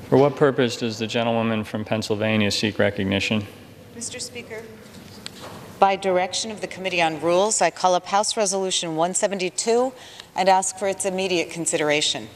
For what purpose does the gentlewoman from Pennsylvania seek recognition? Mr. Speaker, by direction of the Committee on Rules, I call up House Resolution 172 and ask for its immediate consideration.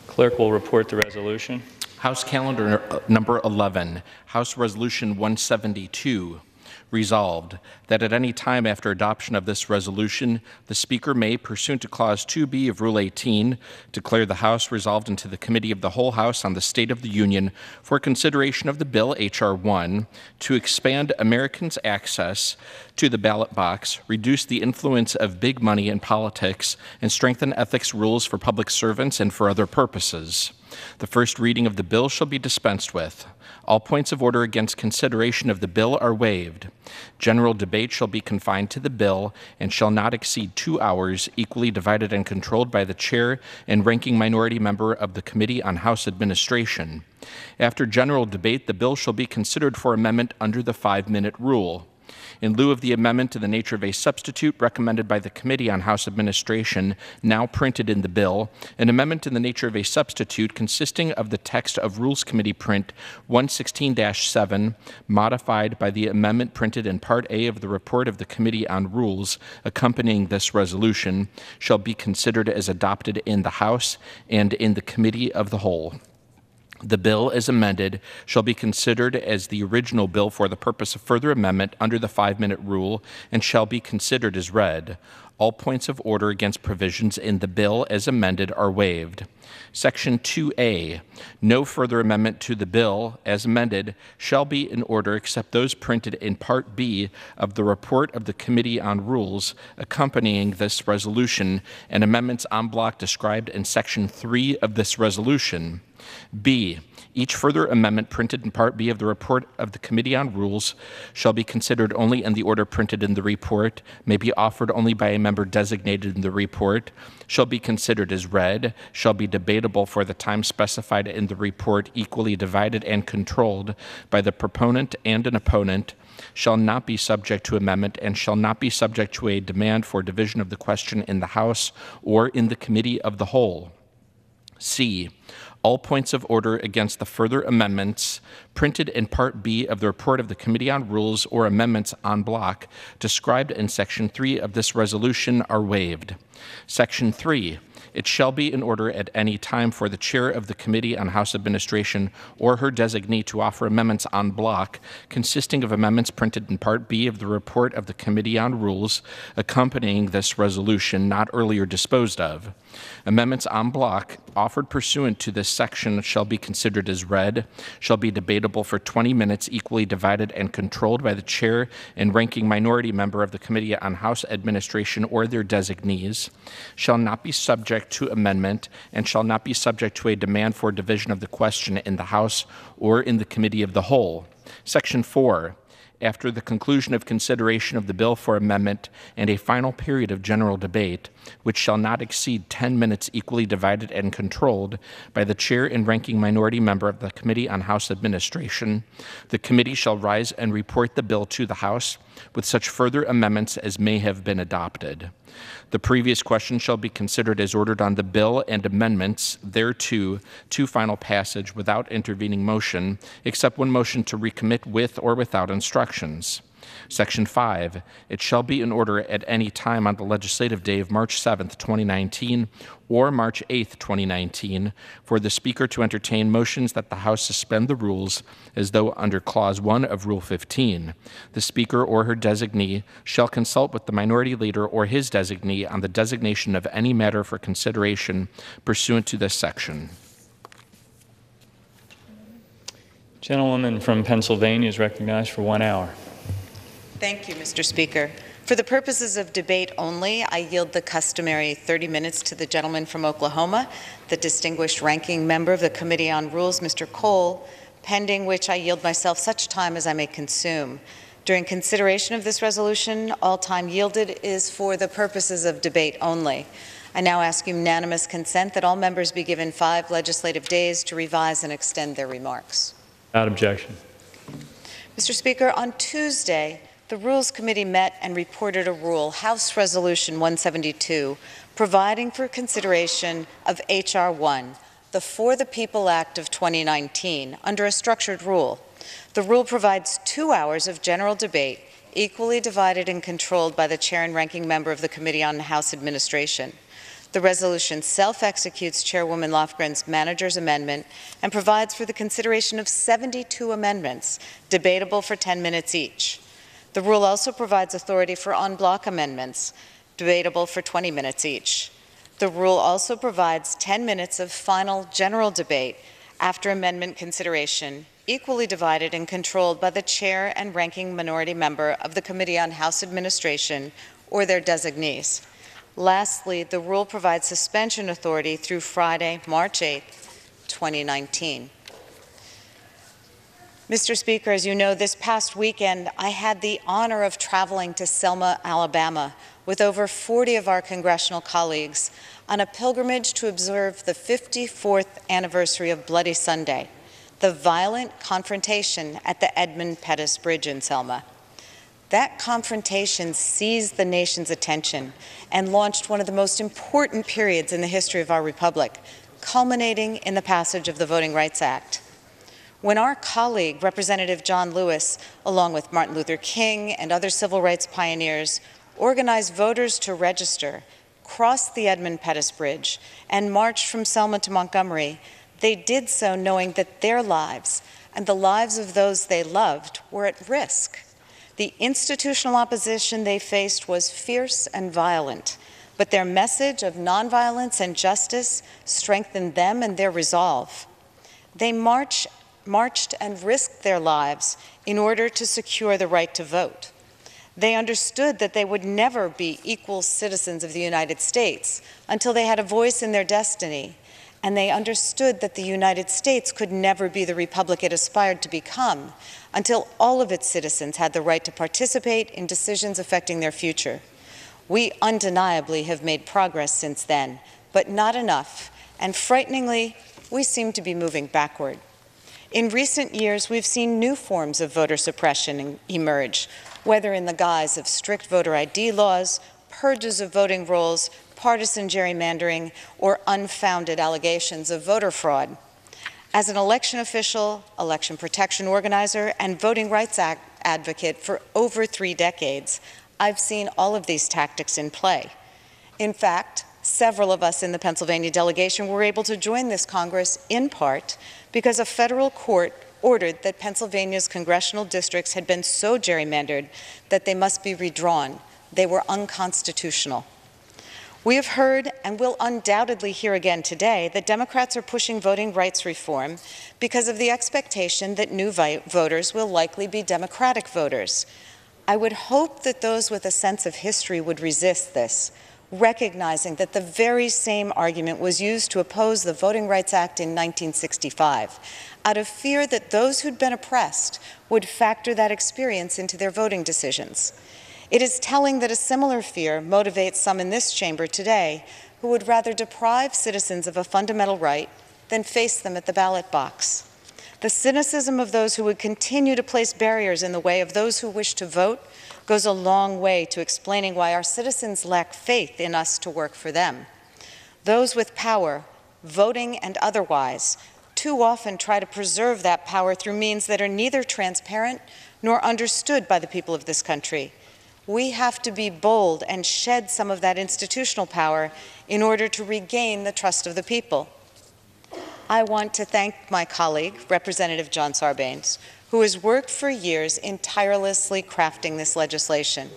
Clerk will report the resolution. House Calendar number 11, House Resolution 172. Resolved that at any time after adoption of this resolution, the Speaker may, pursuant to Clause 2B of Rule 18, declare the House resolved into the Committee of the Whole House on the State of the Union for consideration of the bill H.R.1 to expand Americans' access to the ballot box, reduce the influence of big money in politics, and strengthen ethics rules for public servants and for other purposes. The first reading of the bill shall be dispensed with. All points of order against consideration of the bill are waived. General debate shall be confined to the bill and shall not exceed 2 hours, equally divided and controlled by the chair and ranking minority member of the Committee on House Administration. After general debate, the bill shall be considered for amendment under the 5-minute rule. In lieu of the amendment in the nature of a substitute recommended by the Committee on House Administration, now printed in the bill, an amendment in the nature of a substitute consisting of the text of Rules Committee Print 116-7, modified by the amendment printed in Part A of the report of the Committee on Rules accompanying this resolution, shall be considered as adopted in the House and in the Committee of the Whole. The bill, as amended, shall be considered as the original bill for the purpose of further amendment under the 5-minute rule and shall be considered as read. All points of order against provisions in the bill as amended are waived. Section 2A. No further amendment to the bill as amended shall be in order except those printed in Part B of the report of the Committee on Rules accompanying this resolution and amendments en bloc described in Section 3 of this resolution. B. Each further amendment printed in Part B of the report of the Committee on Rules shall be considered only in the order printed in the report, may be offered only by a member designated in the report, shall be considered as read, shall be debatable for the time specified in the report, equally divided and controlled by the proponent and an opponent, shall not be subject to amendment, and shall not be subject to a demand for division of the question in the House or in the Committee of the Whole. C. All points of order against the further amendments printed in Part B of the report of the Committee on Rules or amendments en bloc described in Section 3 of this resolution are waived. Section 3. It shall be in order at any time for the chair of the Committee on House Administration or her designee to offer amendments en bloc consisting of amendments printed in Part B of the report of the Committee on Rules accompanying this resolution not earlier disposed of. Amendments en bloc offered pursuant to this section shall be considered as read, shall be debatable for 20 minutes, equally divided and controlled by the chair and ranking minority member of the Committee on House Administration or their designees, shall not be subject to amendment, and shall not be subject to a demand for division of the question in the House or in the Committee of the Whole. Section 4. After the conclusion of consideration of the bill for amendment and a final period of general debate, which shall not exceed 10 minutes, equally divided and controlled by the chair and ranking minority member of the Committee on House Administration, the committee shall rise and report the bill to the House with such further amendments as may have been adopted. The previous question shall be considered as ordered on the bill and amendments thereto to final passage without intervening motion, except one motion to recommit with or without instructions. Section 5. It shall be in order at any time on the legislative day of March 7th, 2019, or March 8th, 2019, for the Speaker to entertain motions that the House suspend the rules as though under Clause 1 of Rule 15. The Speaker or her designee shall consult with the minority leader or his designee on the designation of any matter for consideration pursuant to this section. Gentlewoman from Pennsylvania is recognized for 1 hour. Thank you, Mr. Speaker. For the purposes of debate only, I yield the customary 30 minutes to the gentleman from Oklahoma, the distinguished ranking member of the Committee on Rules, Mr. Cole, pending which I yield myself such time as I may consume. During consideration of this resolution, all time yielded is for the purposes of debate only. I now ask unanimous consent that all members be given 5 legislative days to revise and extend their remarks. Without objection. Mr. Speaker, on Tuesday, the Rules Committee met and reported a rule, House Resolution 172, providing for consideration of H.R.1, the For the People Act of 2019 under a structured rule. The rule provides 2 hours of general debate, equally divided and controlled by the chair and ranking member of the Committee on House Administration. The resolution self-executes Chairwoman Lofgren's manager's amendment and provides for the consideration of 72 amendments, debatable for 10 minutes each. The rule also provides authority for en bloc amendments, debatable for 20 minutes each. The rule also provides 10 minutes of final general debate after amendment consideration, equally divided and controlled by the chair and ranking minority member of the Committee on House Administration or their designees. Lastly, the rule provides suspension authority through Friday, March 8, 2019. Mr. Speaker, as you know, this past weekend I had the honor of traveling to Selma, Alabama with over 40 of our congressional colleagues on a pilgrimage to observe the 54th anniversary of Bloody Sunday, the violent confrontation at the Edmund Pettus Bridge in Selma. That confrontation seized the nation's attention and launched one of the most important periods in the history of our republic, culminating in the passage of the Voting Rights Act. When our colleague, Representative John Lewis, along with Martin Luther King and other civil rights pioneers, organized voters to register, crossed the Edmund Pettus Bridge, and marched from Selma to Montgomery, they did so knowing that their lives and the lives of those they loved were at risk. The institutional opposition they faced was fierce and violent, but their message of nonviolence and justice strengthened them and their resolve. They marched and risked their lives in order to secure the right to vote. They understood that they would never be equal citizens of the United States until they had a voice in their destiny, and they understood that the United States could never be the republic it aspired to become until all of its citizens had the right to participate in decisions affecting their future. We undeniably have made progress since then, but not enough, and frighteningly, we seem to be moving backward. In recent years, we've seen new forms of voter suppression emerge, whether in the guise of strict voter ID laws, purges of voting rolls, partisan gerrymandering, or unfounded allegations of voter fraud. As an election official, election protection organizer, and voting rights advocate for over 3 decades, I've seen all of these tactics in play. In fact, several of us in the Pennsylvania delegation were able to join this Congress in part because a federal court ordered that Pennsylvania's congressional districts had been so gerrymandered that they must be redrawn. They were unconstitutional. We have heard, and will undoubtedly hear again today, that Democrats are pushing voting rights reform because of the expectation that new voters will likely be Democratic voters. I would hope that those with a sense of history would resist this, recognizing that the very same argument was used to oppose the Voting Rights Act in 1965, out of fear that those who'd been oppressed would factor that experience into their voting decisions. It is telling that a similar fear motivates some in this chamber today who would rather deprive citizens of a fundamental right than face them at the ballot box. The cynicism of those who would continue to place barriers in the way of those who wish to vote goes a long way to explaining why our citizens lack faith in us to work for them. Those with power, voting and otherwise, too often try to preserve that power through means that are neither transparent nor understood by the people of this country. We have to be bold and shed some of that institutional power in order to regain the trust of the people. I want to thank my colleague, Representative John Sarbanes, who has worked for years in tirelessly crafting this legislation.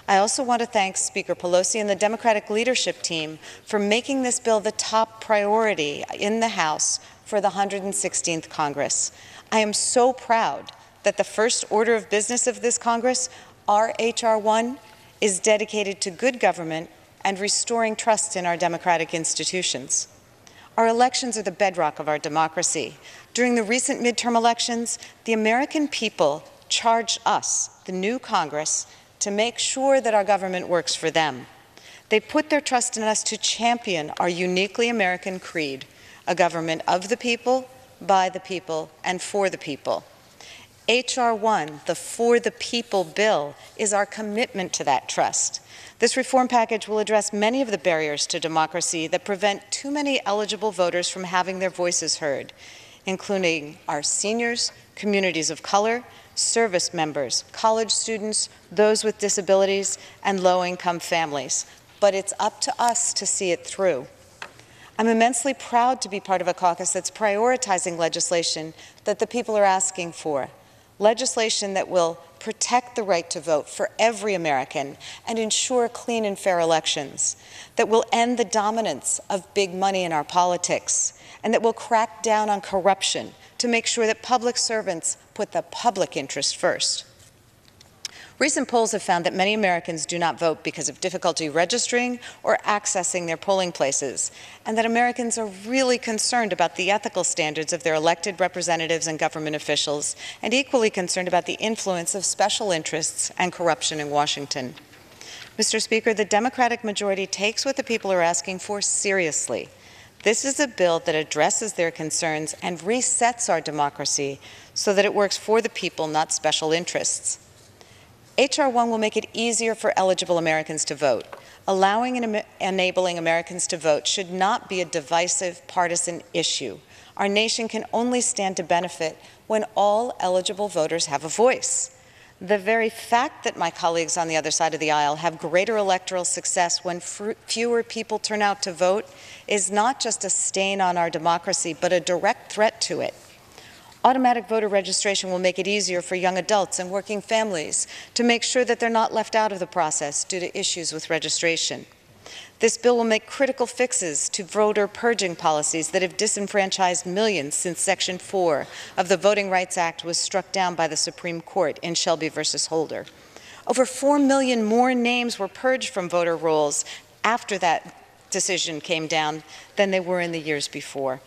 I also want to thank Speaker Pelosi and the Democratic leadership team for making this bill the top priority in the House for the 116th Congress. I am so proud that the first order of business of this Congress, our H.R.1, is dedicated to good government and restoring trust in our democratic institutions. Our elections are the bedrock of our democracy. During the recent midterm elections, the American people charged us, the new Congress, to make sure that our government works for them. They put their trust in us to champion our uniquely American creed, a government of the people, by the people, and for the people. H.R.1, the For the People bill, is our commitment to that trust. This reform package will address many of the barriers to democracy that prevent too many eligible voters from having their voices heard, including our seniors, communities of color, service members, college students, those with disabilities, and low-income families. But it's up to us to see it through. I'm immensely proud to be part of a caucus that's prioritizing legislation that the people are asking for. Legislation that will protect the right to vote for every American and ensure clean and fair elections, that will end the dominance of big money in our politics, and that will crack down on corruption to make sure that public servants put the public interest first. Recent polls have found that many Americans do not vote because of difficulty registering or accessing their polling places, and that Americans are really concerned about the ethical standards of their elected representatives and government officials, and equally concerned about the influence of special interests and corruption in Washington. Mr. Speaker, the Democratic majority takes what the people are asking for seriously. This is a bill that addresses their concerns and resets our democracy so that it works for the people, not special interests. H.R.1 will make it easier for eligible Americans to vote. Allowing and enabling Americans to vote should not be a divisive, partisan issue. Our nation can only stand to benefit when all eligible voters have a voice. The very fact that my colleagues on the other side of the aisle have greater electoral success when fewer people turn out to vote is not just a stain on our democracy, but a direct threat to it. Automatic voter registration will make it easier for young adults and working families to make sure that they're not left out of the process due to issues with registration. This bill will make critical fixes to voter purging policies that have disenfranchised millions since Section 4 of the Voting Rights Act was struck down by the Supreme Court in Shelby versus Holder. Over 4 million more names were purged from voter rolls after that decision came down than they were in the years before.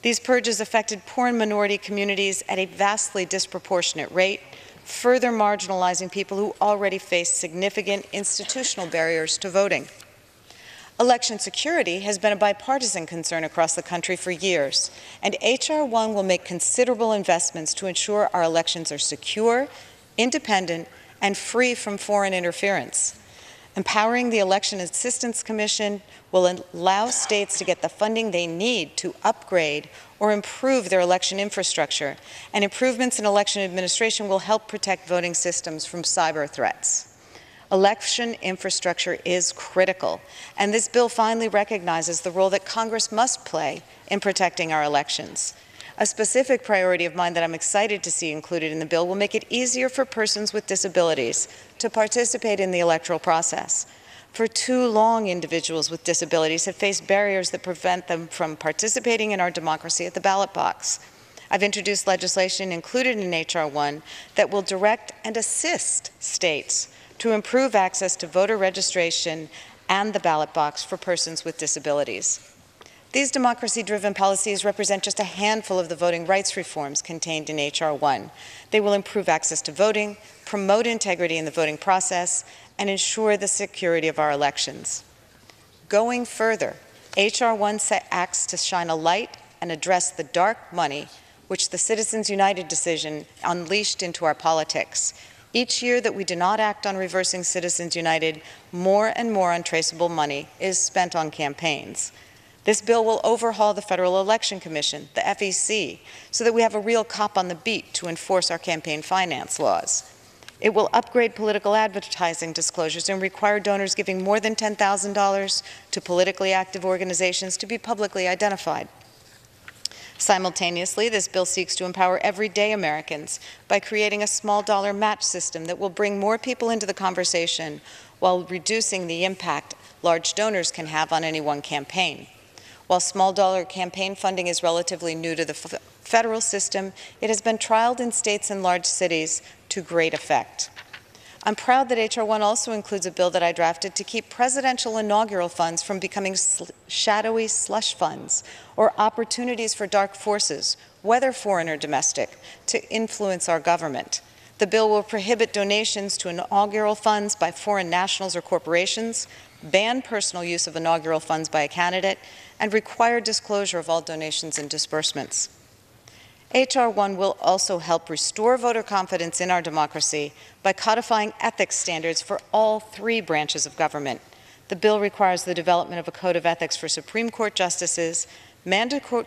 These purges affected poor and minority communities at a vastly disproportionate rate, further marginalizing people who already face significant institutional barriers to voting. Election security has been a bipartisan concern across the country for years, and H.R.1 will make considerable investments to ensure our elections are secure, independent, and free from foreign interference. Empowering the Election Assistance Commission will allow states to get the funding they need to upgrade or improve their election infrastructure, and improvements in election administration will help protect voting systems from cyber threats. Election infrastructure is critical, and this bill finally recognizes the role that Congress must play in protecting our elections. A specific priority of mine that I'm excited to see included in the bill will make it easier for persons with disabilities to participate in the electoral process. For too long, individuals with disabilities have faced barriers that prevent them from participating in our democracy at the ballot box. I've introduced legislation included in H.R.1 that will direct and assist states to improve access to voter registration and the ballot box for persons with disabilities. These democracy-driven policies represent just a handful of the voting rights reforms contained in H.R.1. They will improve access to voting, promote integrity in the voting process, and ensure the security of our elections. Going further, H.R.1 acts to shine a light and address the dark money which the Citizens United decision unleashed into our politics. Each year that we do not act on reversing Citizens United, more and more untraceable money is spent on campaigns. This bill will overhaul the Federal Election Commission, the FEC, so that we have a real cop on the beat to enforce our campaign finance laws. It will upgrade political advertising disclosures and require donors giving more than $10,000 to politically active organizations to be publicly identified. Simultaneously, this bill seeks to empower everyday Americans by creating a small dollar match system that will bring more people into the conversation while reducing the impact large donors can have on any one campaign. While small dollar campaign funding is relatively new to the federal system, it has been trialed in states and large cities to great effect. I'm proud that H.R.1 also includes a bill that I drafted to keep presidential inaugural funds from becoming shadowy slush funds or opportunities for dark forces, whether foreign or domestic, to influence our government. The bill will prohibit donations to inaugural funds by foreign nationals or corporations, ban personal use of inaugural funds by a candidate, and require disclosure of all donations and disbursements. H.R.1 will also help restore voter confidence in our democracy by codifying ethics standards for all three branches of government. The bill requires the development of a code of ethics for Supreme Court justices, mandatory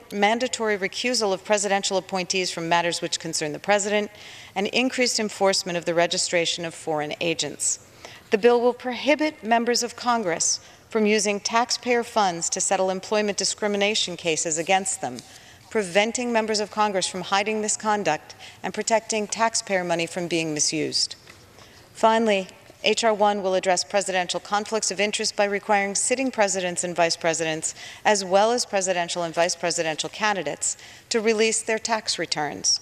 recusal of presidential appointees from matters which concern the President, and increased enforcement of the registration of foreign agents. The bill will prohibit members of Congress from using taxpayer funds to settle employment discrimination cases against them, preventing members of Congress from hiding misconduct and protecting taxpayer money from being misused. Finally, H.R. 1 will address presidential conflicts of interest by requiring sitting presidents and vice presidents, as well as presidential and vice presidential candidates, to release their tax returns.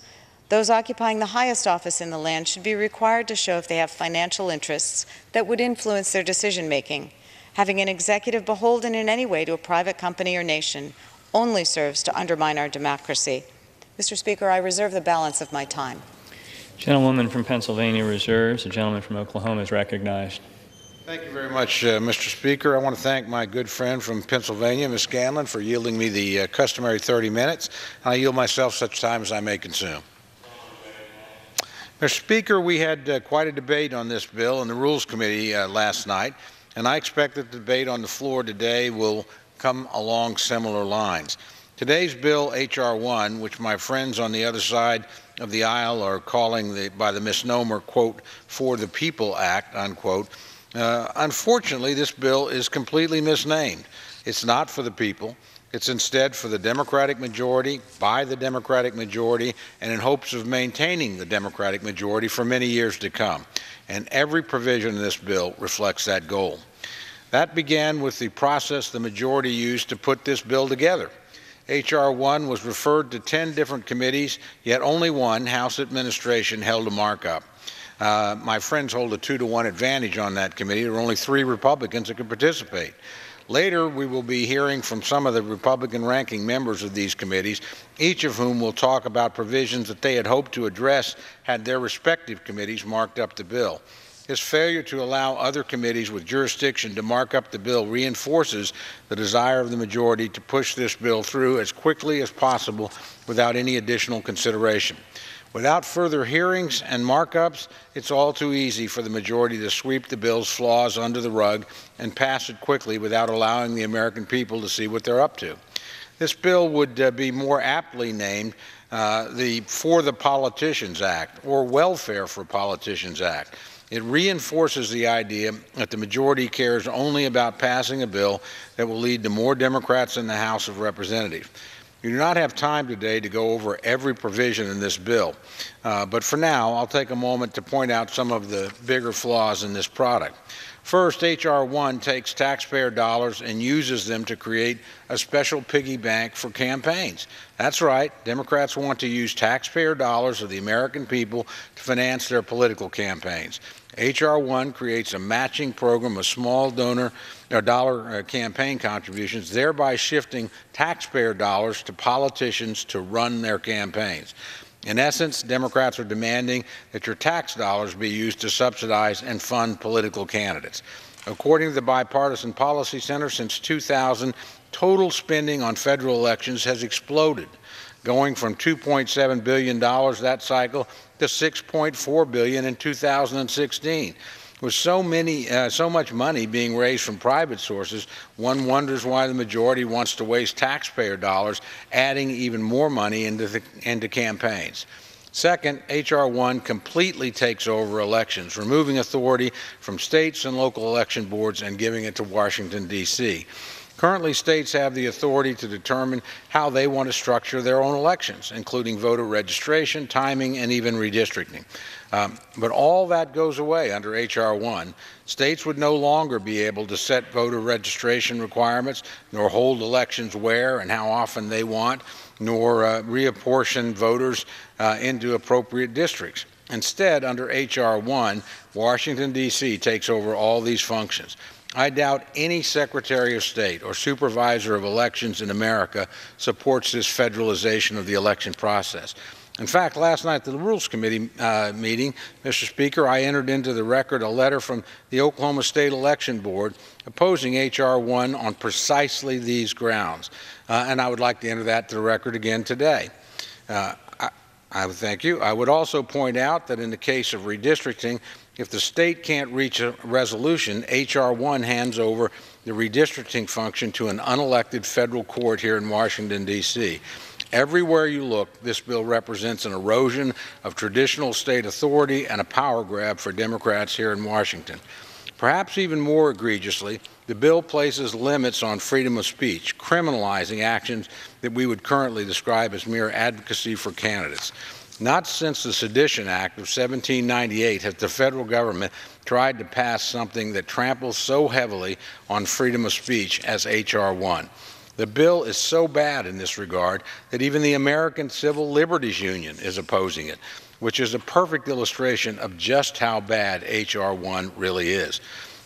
Those occupying the highest office in the land should be required to show if they have financial interests that would influence their decision-making. Having an executive beholden in any way to a private company or nation only serves to undermine our democracy. Mr. Speaker, I reserve the balance of my time. Gentlewoman from Pennsylvania reserves. The gentleman from Oklahoma is recognized. Thank you very much, Mr. Speaker. I want to thank my good friend from Pennsylvania, Ms. Scanlon, for yielding me the customary 30 minutes. I yield myself such time as I may consume. Mr. Speaker, we had quite a debate on this bill in the Rules Committee last night, and I expect that the debate on the floor today will come along similar lines. Today's bill, H.R. 1, which my friends on the other side of the aisle are calling by the misnomer, quote, For the People Act, unquote, unfortunately, this bill is completely misnamed. It's not for the people. It's instead for the Democratic majority, by the Democratic majority, and in hopes of maintaining the Democratic majority for many years to come. And every provision in this bill reflects that goal. That began with the process the majority used to put this bill together. H.R. 1 was referred to 10 different committees, yet only one, House Administration, held a markup. My friends hold a 2-to-1 advantage on that committee. There were only 3 Republicans that could participate. Later, we will be hearing from some of the Republican ranking members of these committees, each of whom will talk about provisions that they had hoped to address had their respective committees marked up the bill. This failure to allow other committees with jurisdiction to mark up the bill reinforces the desire of the majority to push this bill through as quickly as possible without any additional consideration. Without further hearings and markups, it's all too easy for the majority to sweep the bill's flaws under the rug and pass it quickly without allowing the American people to see what they're up to. This bill would be more aptly named the For the Politicians Act or Welfare for Politicians Act. It reinforces the idea that the majority cares only about passing a bill that will lead to more Democrats in the House of Representatives. We do not have time today to go over every provision in this bill, but for now, I'll take a moment to point out some of the bigger flaws in this product. First, H.R. 1 takes taxpayer dollars and uses them to create a special piggy bank for campaigns. That's right, Democrats want to use taxpayer dollars of the American people to finance their political campaigns. H.R. 1 creates a matching program of small dollar campaign contributions, thereby shifting taxpayer dollars to politicians to run their campaigns. In essence, Democrats are demanding that your tax dollars be used to subsidize and fund political candidates. According to the Bipartisan Policy Center, since 2000, total spending on federal elections has exploded, going from $2.7 billion that cycle to $6.4 billion in 2016. With so much money being raised from private sources, one wonders why the majority wants to waste taxpayer dollars adding even more money into campaigns. Second, H.R. 1 completely takes over elections, removing authority from states and local election boards and giving it to Washington, D.C. Currently, states have the authority to determine how they want to structure their own elections, including voter registration, timing, and even redistricting. But all that goes away under H.R. 1. States would no longer be able to set voter registration requirements, nor hold elections where and how often they want, nor reapportion voters into appropriate districts. Instead, under H.R. 1, Washington, D.C. takes over all these functions. I doubt any Secretary of State or Supervisor of Elections in America supports this federalization of the election process. In fact, last night at the Rules Committee meeting, Mr. Speaker, I entered into the record a letter from the Oklahoma State Election Board opposing H.R. 1 on precisely these grounds, and I would like to enter that to the record again today. Thank you. I would also point out that in the case of redistricting, if the state can't reach a resolution, H.R.1 hands over the redistricting function to an unelected federal court here in Washington, D.C. Everywhere you look, this bill represents an erosion of traditional state authority and a power grab for Democrats here in Washington. Perhaps even more egregiously, the bill places limits on freedom of speech, criminalizing actions that we would currently describe as mere advocacy for candidates. Not since the Sedition Act of 1798 has the federal government tried to pass something that tramples so heavily on freedom of speech as H.R. 1. The bill is so bad in this regard that even the American Civil Liberties Union is opposing it, which is a perfect illustration of just how bad H.R. 1 really is.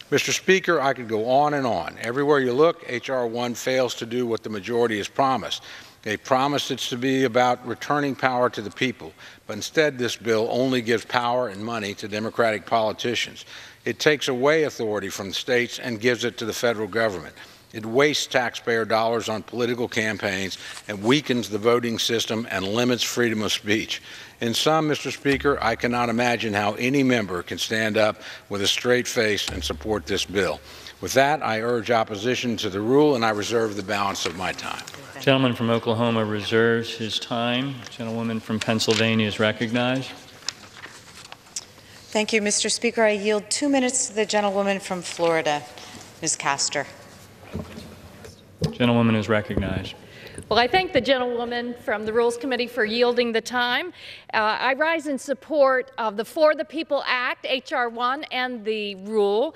Mr. Speaker, I could go on and on. Everywhere you look, H.R. 1 fails to do what the majority has promised. They promised it's to be about returning power to the people, but instead this bill only gives power and money to Democratic politicians. It takes away authority from the states and gives it to the federal government. It wastes taxpayer dollars on political campaigns and weakens the voting system and limits freedom of speech. In sum, Mr. Speaker, I cannot imagine how any member can stand up with a straight face and support this bill. With that, I urge opposition to the rule, and I reserve the balance of my time. Gentleman from Oklahoma reserves his time. Gentlewoman from Pennsylvania is recognized. Thank you, Mr. Speaker. I yield 2 minutes to the gentlewoman from Florida, Ms. Castor. Gentlewoman is recognized. Well, I thank the gentlewoman from the Rules Committee for yielding the time. I rise in support of the For the People Act, H.R. 1, and the rule.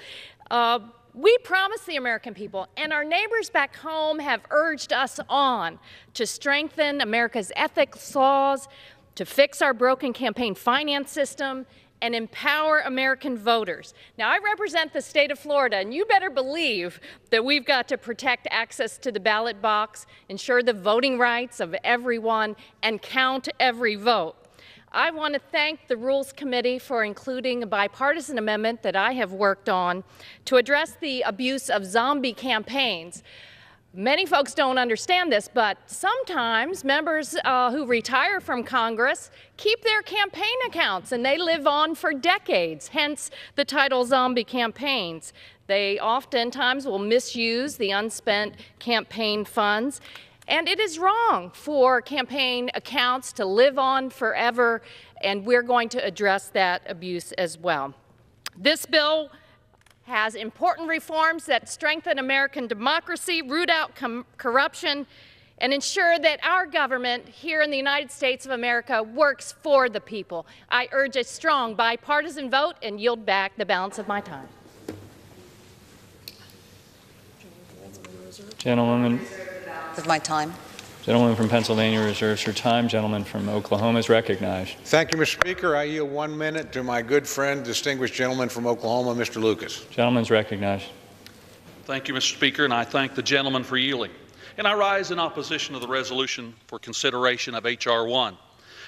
We promised the American people, and our neighbors back home have urged us on to strengthen America's ethics laws, to fix our broken campaign finance system, and empower American voters. Now, I represent the state of Florida, and you better believe that we've got to protect access to the ballot box, ensure the voting rights of everyone, and count every vote. I want to thank the Rules Committee for including a bipartisan amendment that I have worked on to address the abuse of zombie campaigns. Many folks don't understand this, but sometimes members who retire from Congress keep their campaign accounts and they live on for decades, hence the title zombie campaigns. They oftentimes will misuse the unspent campaign funds. And it is wrong for campaign accounts to live on forever, and we're going to address that abuse as well. This bill has important reforms that strengthen American democracy, root out corruption, and ensure that our government here in the United States of America works for the people. I urge a strong bipartisan vote and yield back the balance of my time. Gentlewoman. Of my time. Gentlewoman from Pennsylvania reserves her time. Gentleman from Oklahoma is recognized. Thank you, Mr. Speaker. I yield 1 minute to my good friend, distinguished gentleman from Oklahoma, Mr. Lucas. Gentleman's recognized. Thank you, Mr. Speaker, and I thank the gentleman for yielding. And I rise in opposition to the resolution for consideration of H.R. 1.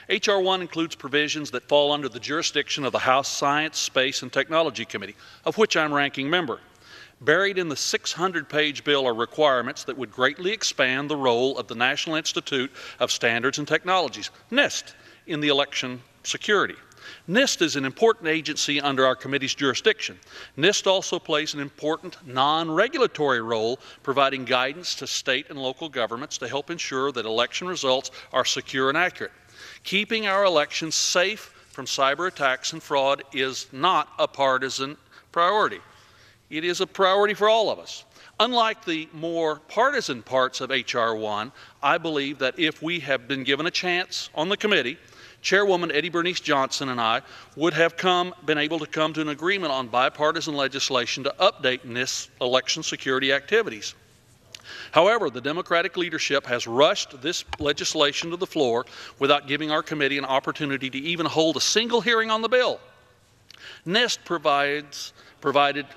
H.R. 1 includes provisions that fall under the jurisdiction of the House Science, Space, and Technology Committee, of which I'm ranking member. Buried in the 600-page bill are requirements that would greatly expand the role of the National Institute of Standards and Technologies, NIST, in the election security. NIST is an important agency under our committee's jurisdiction. NIST also plays an important non-regulatory role, providing guidance to state and local governments to help ensure that election results are secure and accurate. Keeping our elections safe from cyber attacks and fraud is not a partisan priority. It is a priority for all of us. Unlike the more partisan parts of H.R. 1, I believe that if we have been given a chance on the committee, Chairwoman Eddie Bernice Johnson and I would have been able to come to an agreement on bipartisan legislation to update NIST's election security activities. However, the Democratic leadership has rushed this legislation to the floor without giving our committee an opportunity to even hold a single hearing on the bill. NIST provided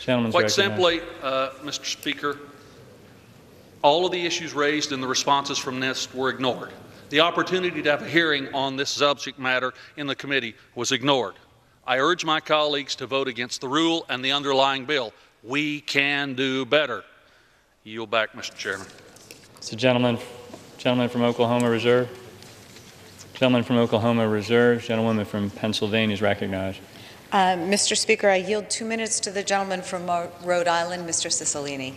Quite simply, Mr. Speaker, all of the issues raised in the responses from NIST were ignored. The opportunity to have a hearing on this subject matter in the committee was ignored. I urge my colleagues to vote against the rule and the underlying bill. We can do better. Yield back, Mr. Chairman. The gentleman Gentleman from Oklahoma Reserve. Gentleman from Oklahoma Reserve. Gentlewoman from Pennsylvania is recognized. Mr. Speaker, I yield 2 minutes to the gentleman from Rhode Island, Mr. Cicilline.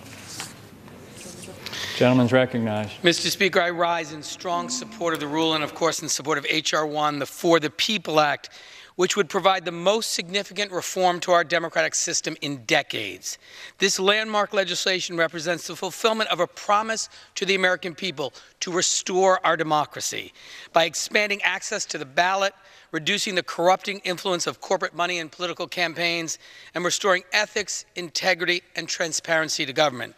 Gentleman's recognized. Mr. Speaker, I rise in strong support of the rule and, of course, in support of H.R.1, the For the People Act, which would provide the most significant reform to our democratic system in decades. This landmark legislation represents the fulfillment of a promise to the American people to restore our democracy by expanding access to the ballot, reducing the corrupting influence of corporate money in political campaigns, and restoring ethics, integrity, and transparency to government.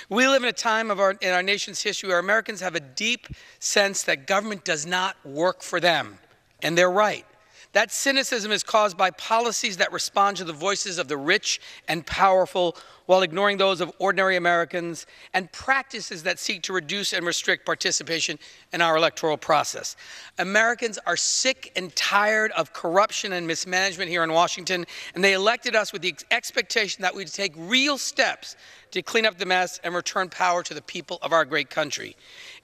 We live in a time in our nation's history where Americans have a deep sense that government does not work for them, and they're right. That cynicism is caused by policies that respond to the voices of the rich and powerful while ignoring those of ordinary Americans, and practices that seek to reduce and restrict participation in our electoral process. Americans are sick and tired of corruption and mismanagement here in Washington, and they elected us with the expectation that we'd take real steps to clean up the mess and return power to the people of our great country.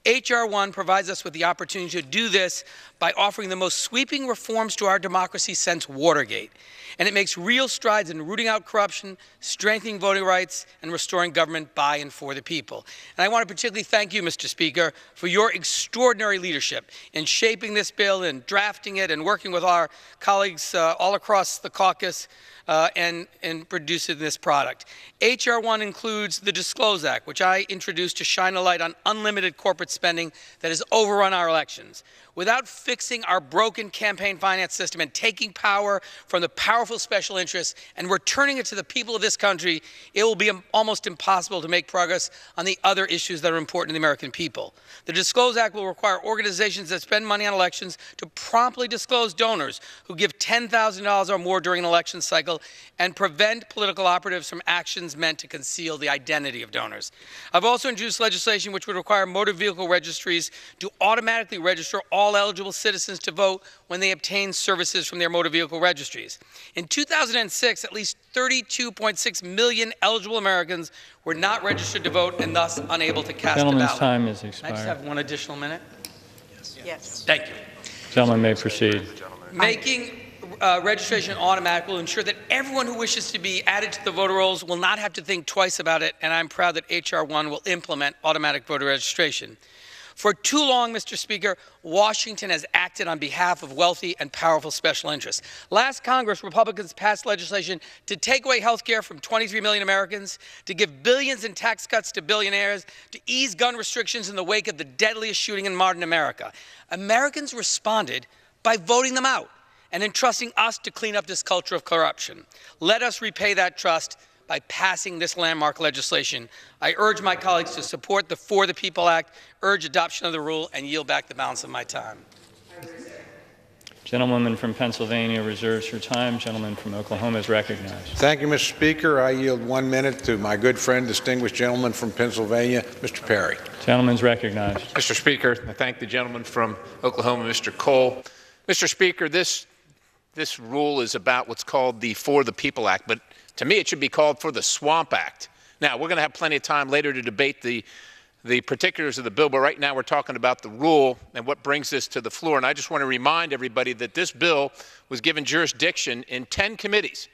H.R.1 provides us with the opportunity to do this by offering the most sweeping reforms to our democracy since Watergate. And it makes real strides in rooting out corruption, strengthening voting rights, and restoring government by and for the people. And I want to particularly thank you, Mr. Speaker, for your extraordinary leadership in shaping this bill and drafting it and working with our colleagues all across the caucus and producing this product. H.R.1 includes the Disclose Act, which I introduced to shine a light on unlimited corporate spending that has overrun our elections. Without fixing our broken campaign finance system and taking power from the powerful special interests and returning it to the people of this country, it will be almost impossible to make progress on the other issues that are important to the American people. The Disclose Act will require organizations that spend money on elections to promptly disclose donors who give $10,000 or more during an election cycle and prevent political operatives from actions meant to conceal the identity of donors. I've also introduced legislation which would require motor vehicle registries to automatically register all eligible citizens to vote when they obtain services from their motor vehicle registries. In 2006, at least 32.6 million eligible Americans were not registered to vote and thus unable to cast a ballot. Gentleman's time has expired. Can I just have one additional minute? Yes. Thank you. Gentleman may proceed. Making registration automatic will ensure that everyone who wishes to be added to the voter rolls will not have to think twice about it, and I'm proud that H.R.1 will implement automatic voter registration. For too long, Mr. Speaker, Washington has acted on behalf of wealthy and powerful special interests. Last Congress, Republicans passed legislation to take away health care from 23 million Americans, to give billions in tax cuts to billionaires, to ease gun restrictions in the wake of the deadliest shooting in modern America. Americans responded by voting them out and entrusting us to clean up this culture of corruption. Let us repay that trust by passing this landmark legislation. I urge my colleagues to support the For the People Act, urge adoption of the rule, and yield back the balance of my time. Gentlewoman from Pennsylvania reserves her time. Gentleman from Oklahoma is recognized. Thank you, Mr. Speaker. I yield 1 minute to my good friend, distinguished gentleman from Pennsylvania, Mr. Perry. Gentleman's recognized. Mr. Speaker, I thank the gentleman from Oklahoma, Mr. Cole. Mr. Speaker, this rule is about what's called the For the People Act, but to me it should be called For the Swamp Act. Now, we're going to have plenty of time later to debate the particulars of the bill, but right now we're talking about the rule and what brings this to the floor. And I just want to remind everybody that this bill was given jurisdiction in 10 committees,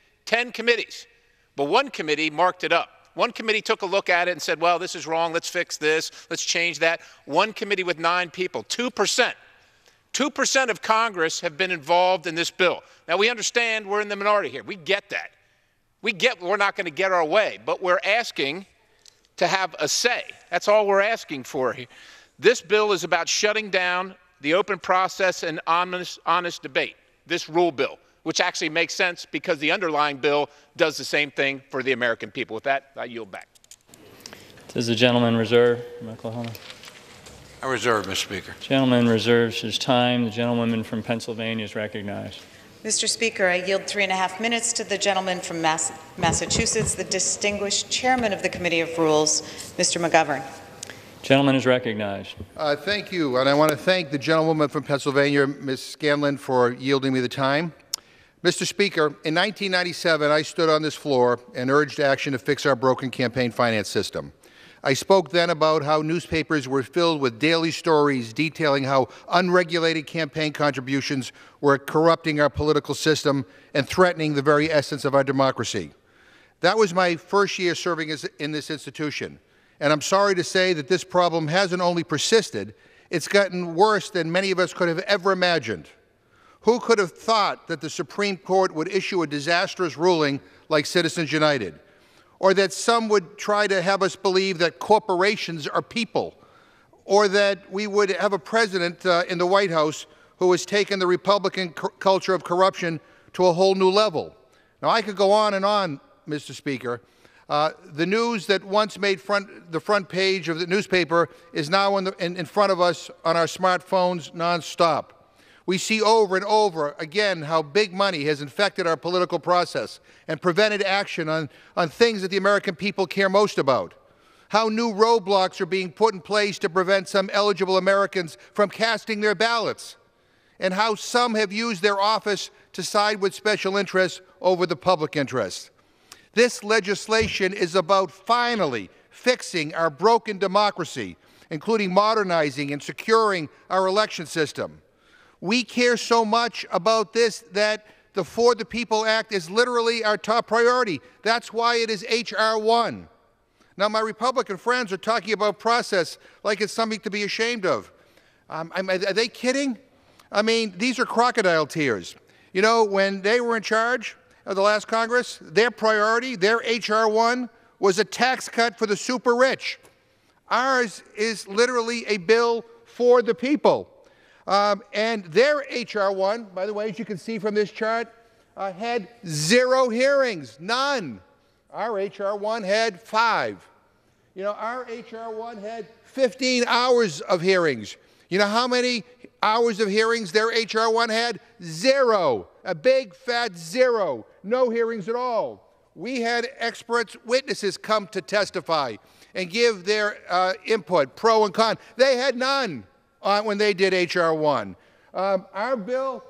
but one committee marked it up. One committee took a look at it and said, well, this is wrong, let's fix this, let's change that. One committee with 9 people, 2%. 2% of Congress have been involved in this bill. Now, we understand we're in the minority here. We get that. We get we're not going to get our way, but we're asking to have a say. That's all we're asking for here. This bill is about shutting down the open process and honest debate, this rule bill, which actually makes sense because the underlying bill does the same thing for the American people. With that, I yield back. Does the gentleman reserve from Oklahoma? I reserve, Mr. Speaker. Gentleman reserves his time. The gentlewoman from Pennsylvania is recognized. Mr. Speaker, I yield 3.5 minutes to the gentleman from Massachusetts, the distinguished chairman of the Committee of Rules, Mr. McGovern. Gentleman is recognized. Thank you, and I want to thank the gentlewoman from Pennsylvania, Ms. Scanlon, for yielding me the time. Mr. Speaker, in 1997, I stood on this floor and urged action to fix our broken campaign finance system. I spoke then about how newspapers were filled with daily stories detailing how unregulated campaign contributions were corrupting our political system and threatening the very essence of our democracy. That was my first year serving in this institution, and I'm sorry to say that this problem hasn't only persisted, it's gotten worse than many of us could have ever imagined. Who could have thought that the Supreme Court would issue a disastrous ruling like Citizens United? Or that some would try to have us believe that corporations are people, or that we would have a president in the White House who has taken the Republican culture of corruption to a whole new level. Now, I could go on and on, Mr. Speaker. The news that once made the front page of the newspaper is now in front of us on our smartphones nonstop. We see over and over again how big money has infected our political process and prevented action on things that the American people care most about. How new roadblocks are being put in place to prevent some eligible Americans from casting their ballots. And how some have used their office to side with special interests over the public interest. This legislation is about finally fixing our broken democracy, including modernizing and securing our election system. We care so much about this that the For the People Act is literally our top priority. That's why it is H.R.1. Now, my Republican friends are talking about process like it's something to be ashamed of. Are they kidding? I mean, these are crocodile tears. You know, when they were in charge of the last Congress, their priority, their H.R.1, was a tax cut for the super rich. Ours is literally a bill for the people. And their H.R.1, by the way, as you can see from this chart, had 0 hearings, none. Our H.R.1 had 5. You know, our H.R.1 had 15 hours of hearings. You know how many hours of hearings their H.R.1 had? 0. A big, fat 0. No hearings at all. We had experts, witnesses come to testify and give their input, pro and con. They had none when they did H.R.1. Our bill,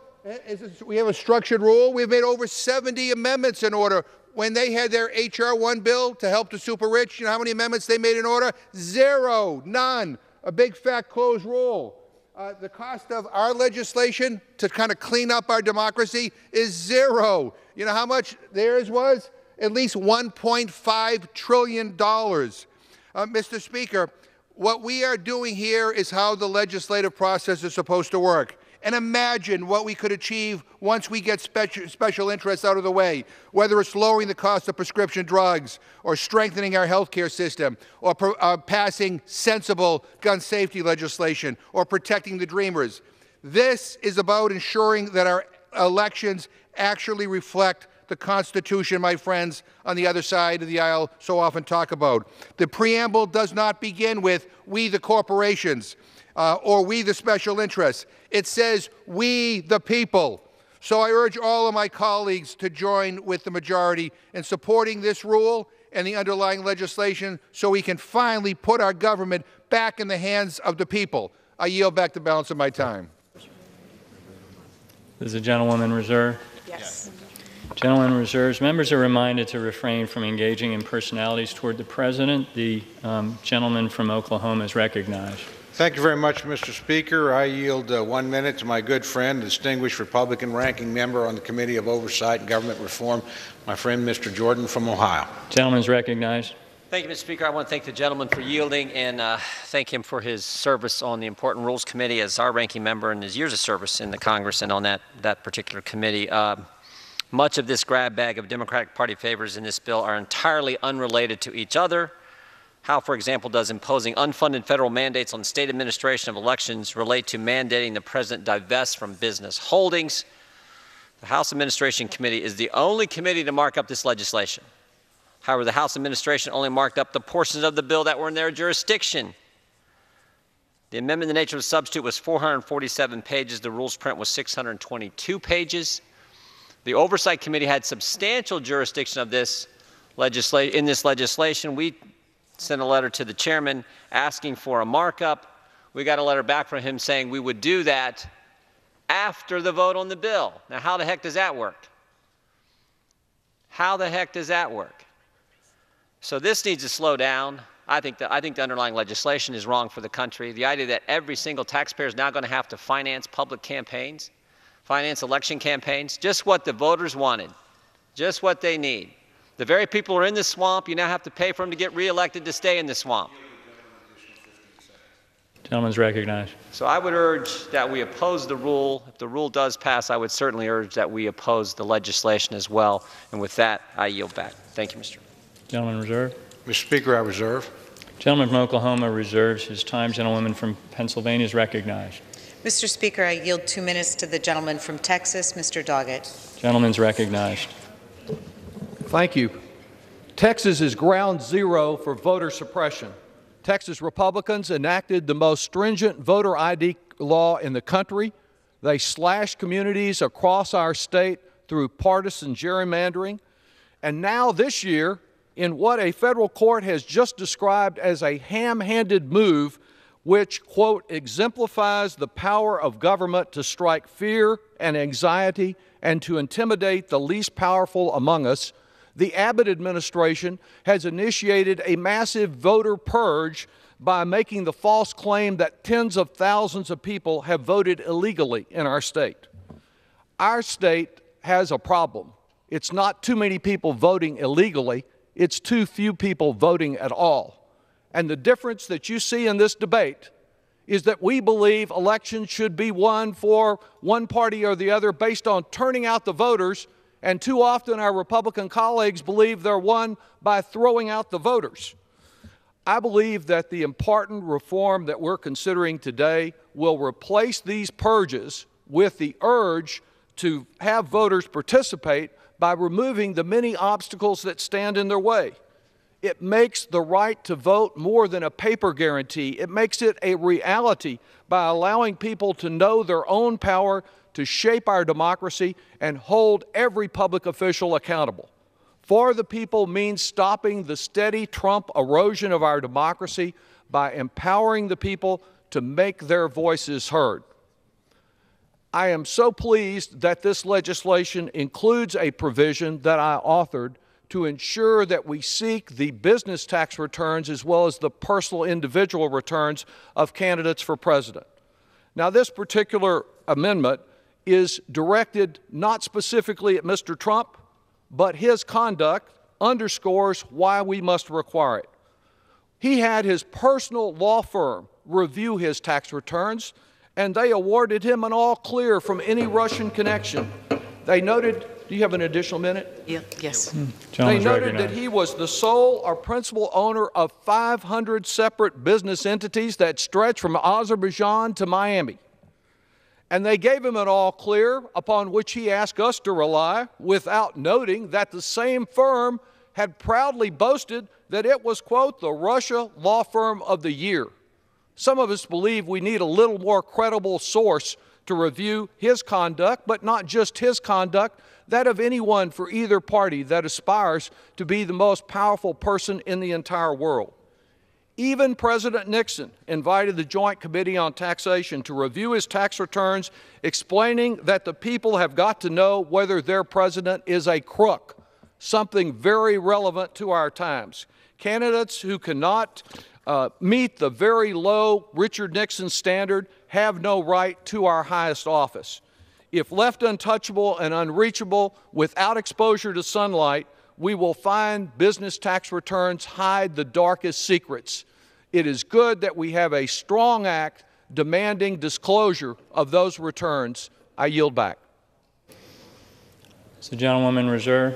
we have a structured rule. We've made over 70 amendments in order. When they had their H.R.1 bill to help the super rich, you know how many amendments they made in order? 0, none. A big, fat, closed rule. The cost of our legislation to kind of clean up our democracy is 0. You know how much theirs was? At least $1.5 trillion. Mr. Speaker, what we are doing here is how the legislative process is supposed to work. And imagine what we could achieve once we get special interests out of the way, whether it's lowering the cost of prescription drugs, or strengthening our health care system, or passing sensible gun safety legislation, or protecting the dreamers. This is about ensuring that our elections actually reflect the Constitution, my friends on the other side of the aisle so often talk about. The preamble does not begin with "we the corporations" or "we the special interests." It says "we the people." So I urge all of my colleagues to join with the majority in supporting this rule and the underlying legislation so we can finally put our government back in the hands of the people. I yield back the balance of my time. Does the gentlewoman reserve? Yes. Gentleman reserves. Members are reminded to refrain from engaging in personalities toward the President. The gentleman from Oklahoma is recognized. Thank you very much, Mr. Speaker. I yield 1 minute to my good friend, distinguished Republican ranking member on the Committee of Oversight and Government Reform, my friend Mr. Jordan from Ohio. Gentleman is recognized. Thank you, Mr. Speaker. I want to thank the gentleman for yielding and thank him for his service on the Important Rules Committee as our ranking member and his years of service in the Congress and on that particular committee. Much of this grab bag of Democratic Party favors in this bill are entirely unrelated to each other. How, for example, does imposing unfunded federal mandates on state administration of elections relate to mandating the President divest from business holdings? The House Administration Committee is the only committee to mark up this legislation. However, the House Administration only marked up the portions of the bill that were in their jurisdiction. The amendment in the nature of a substitute was 447 pages. The rules print was 622 pages. The Oversight Committee had substantial jurisdiction of this legislation. We sent a letter to the chairman asking for a markup. We got a letter back from him saying we would do that after the vote on the bill. Now, how the heck does that work? How the heck does that work? So this needs to slow down. I think the underlying legislation is wrong for the country. The idea that every single taxpayer is now going to have to finance public campaigns, finance election campaigns, just what the voters wanted, just what they need. The very people who are in the swamp, you now have to pay for them to get reelected to stay in the swamp. Gentleman's recognized. So I would urge that we oppose the rule. If the rule does pass, I would certainly urge that we oppose the legislation as well. And with that, I yield back. Thank you, Mr. Gentleman reserved. Mr. Speaker, I reserve. Gentleman from Oklahoma reserves his time. Gentlewoman from Pennsylvania is recognized. Mr. Speaker, I yield 2 minutes to the gentleman from Texas, Mr. Doggett. Gentleman's recognized. Thank you. Texas is ground zero for voter suppression. Texas Republicans enacted the most stringent voter ID law in the country. They slashed communities across our state through partisan gerrymandering. And now this year, in what a federal court has just described as a ham-handed move, which, quote, exemplifies the power of government to strike fear and anxiety and to intimidate the least powerful among us, the Abbott administration has initiated a massive voter purge by making the false claim that tens of thousands of people have voted illegally in our state. Our state has a problem. It's not too many people voting illegally, it's too few people voting at all. And the difference that you see in this debate is that we believe elections should be won for one party or the other based on turning out the voters, and too often our Republican colleagues believe they're won by throwing out the voters. I believe that the important reform that we're considering today will replace these purges with the urge to have voters participate by removing the many obstacles that stand in their way. It makes the right to vote more than a paper guarantee. It makes it a reality by allowing people to know their own power to shape our democracy and hold every public official accountable. For the people means stopping the steady Trump erosion of our democracy by empowering the people to make their voices heard. I am so pleased that this legislation includes a provision that I authored to ensure that we seek the business tax returns as well as the personal individual returns of candidates for president. Now, this particular amendment is directed not specifically at Mr. Trump, but his conduct underscores why we must require it. He had his personal law firm review his tax returns, and they awarded him an all clear from any Russian connection. They noted, do you have an additional minute? Yes. They noted that he was the sole or principal owner of 500 separate business entities that stretch from Azerbaijan to Miami. And they gave him an all clear upon which he asked us to rely, without noting that the same firm had proudly boasted that it was, quote, the Russia law firm of the year. Some of us believe we need a little more credible source to review his conduct, but not just his conduct, that of anyone for either party that aspires to be the most powerful person in the entire world. Even President Nixon invited the Joint Committee on Taxation to review his tax returns, explaining that the people have got to know whether their president is a crook, something very relevant to our times. Candidates who cannot meet the very low Richard Nixon standard have no right to our highest office. If left untouchable and unreachable without exposure to sunlight, we will find business tax returns hide the darkest secrets. It is good that we have a strong act demanding disclosure of those returns. I yield back. So, gentlewoman reserve.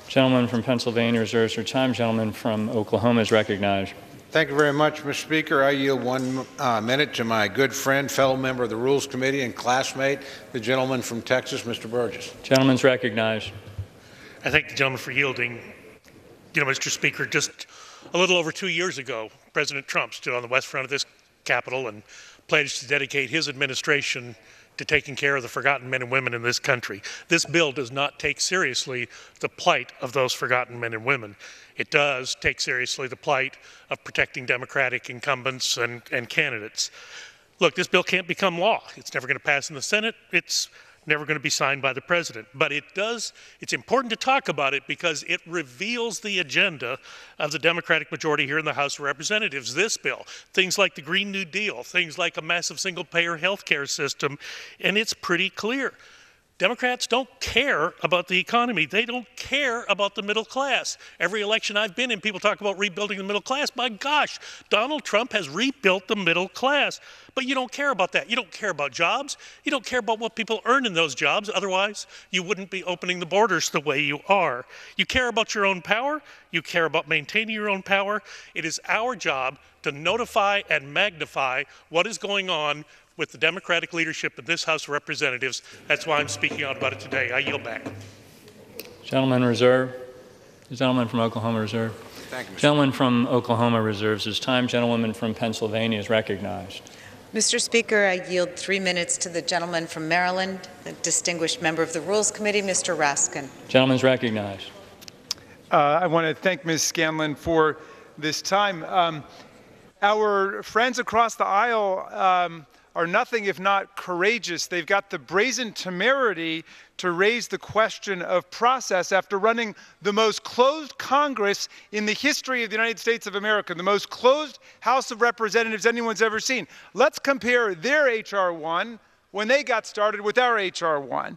Gentleman from Pennsylvania reserves her time. Gentleman from Oklahoma is recognized. Thank you very much, Mr. Speaker. I yield 1 minute to my good friend, fellow member of the Rules Committee and classmate, the gentleman from Texas, Mr. Burgess. Gentleman's recognized. I thank the gentleman for yielding. Mr. Speaker, just a little over 2 years ago, President Trump stood on the west front of this Capitol and pledged to dedicate his administration to taking care of the forgotten men and women in this country. This bill does not take seriously the plight of those forgotten men and women. It does take seriously the plight of protecting Democratic incumbents and candidates. Look, this bill can't become law. It's never going to pass in the Senate. It's never going to be signed by the president. But it's important to talk about it because it reveals the agenda of the Democratic majority here in the House of Representatives. This bill, things like the Green New Deal, things like a massive single-payer health care system, and it's pretty clear. Democrats don't care about the economy. They don't care about the middle class. Every election I've been in, people talk about rebuilding the middle class. My gosh, Donald Trump has rebuilt the middle class. But you don't care about that. You don't care about jobs. You don't care about what people earn in those jobs. Otherwise, you wouldn't be opening the borders the way you are. You care about your own power. You care about maintaining your own power. It is our job to notify and magnify what is going on with the Democratic leadership in this House of Representatives. That's why I'm speaking out about it today. I yield back. Gentleman reserve. The gentleman from Oklahoma reserve. Thank you, Mr. Gentleman from Oklahoma reserves his time. Gentlewoman from Pennsylvania is recognized. Mr. Speaker, I yield 3 minutes to the gentleman from Maryland, the distinguished member of the Rules Committee, Mr. Raskin. Gentleman is recognized. I want to thank Ms. Scanlon for this time. Our friends across the aisle are nothing if not courageous. They've got the brazen temerity to raise the question of process after running the most closed Congress in the history of the United States of America, the most closed House of Representatives anyone's ever seen. Let's compare their H.R.1 when they got started with our H.R.1.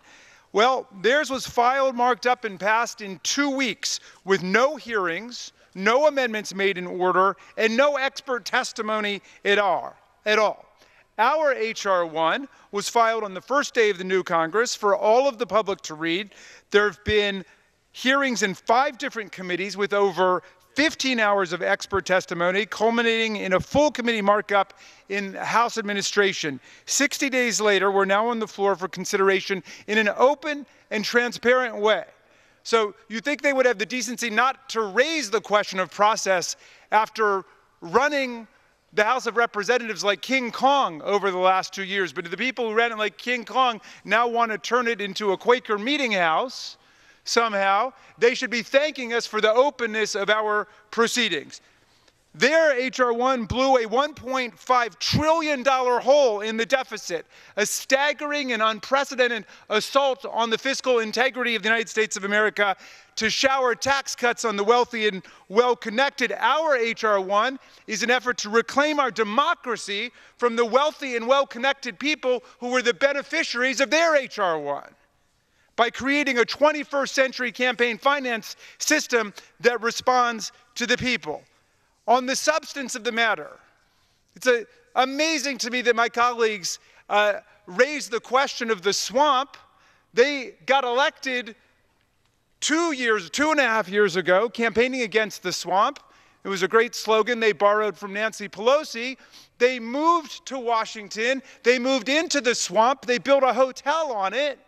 Well, theirs was filed, marked up, and passed in 2 weeks with no hearings, no amendments made in order, and no expert testimony at all. Our H.R.1 was filed on the first day of the new Congress for all of the public to read. There have been hearings in 5 different committees with over 15 hours of expert testimony, culminating in a full committee markup in House administration. 60 days later, we're now on the floor for consideration in an open and transparent way. So you think they would have the decency not to raise the question of process after running the House of Representatives like King Kong over the last 2 years, but the people who ran it like King Kong now want to turn it into a Quaker meeting house somehow. They should be thanking us for the openness of our proceedings. Their H.R.1 blew a $1.5 trillion hole in the deficit, a staggering and unprecedented assault on the fiscal integrity of the United States of America to shower tax cuts on the wealthy and well-connected. Our H.R.1 is an effort to reclaim our democracy from the wealthy and well-connected people who were the beneficiaries of their H.R.1 by creating a 21st century campaign finance system that responds to the people. On the substance of the matter, it's amazing to me that my colleagues raised the question of the swamp. They got elected 2.5 years ago, campaigning against the swamp. It was a great slogan they borrowed from Nancy Pelosi. They moved to Washington. They moved into the swamp. They built a hotel on it.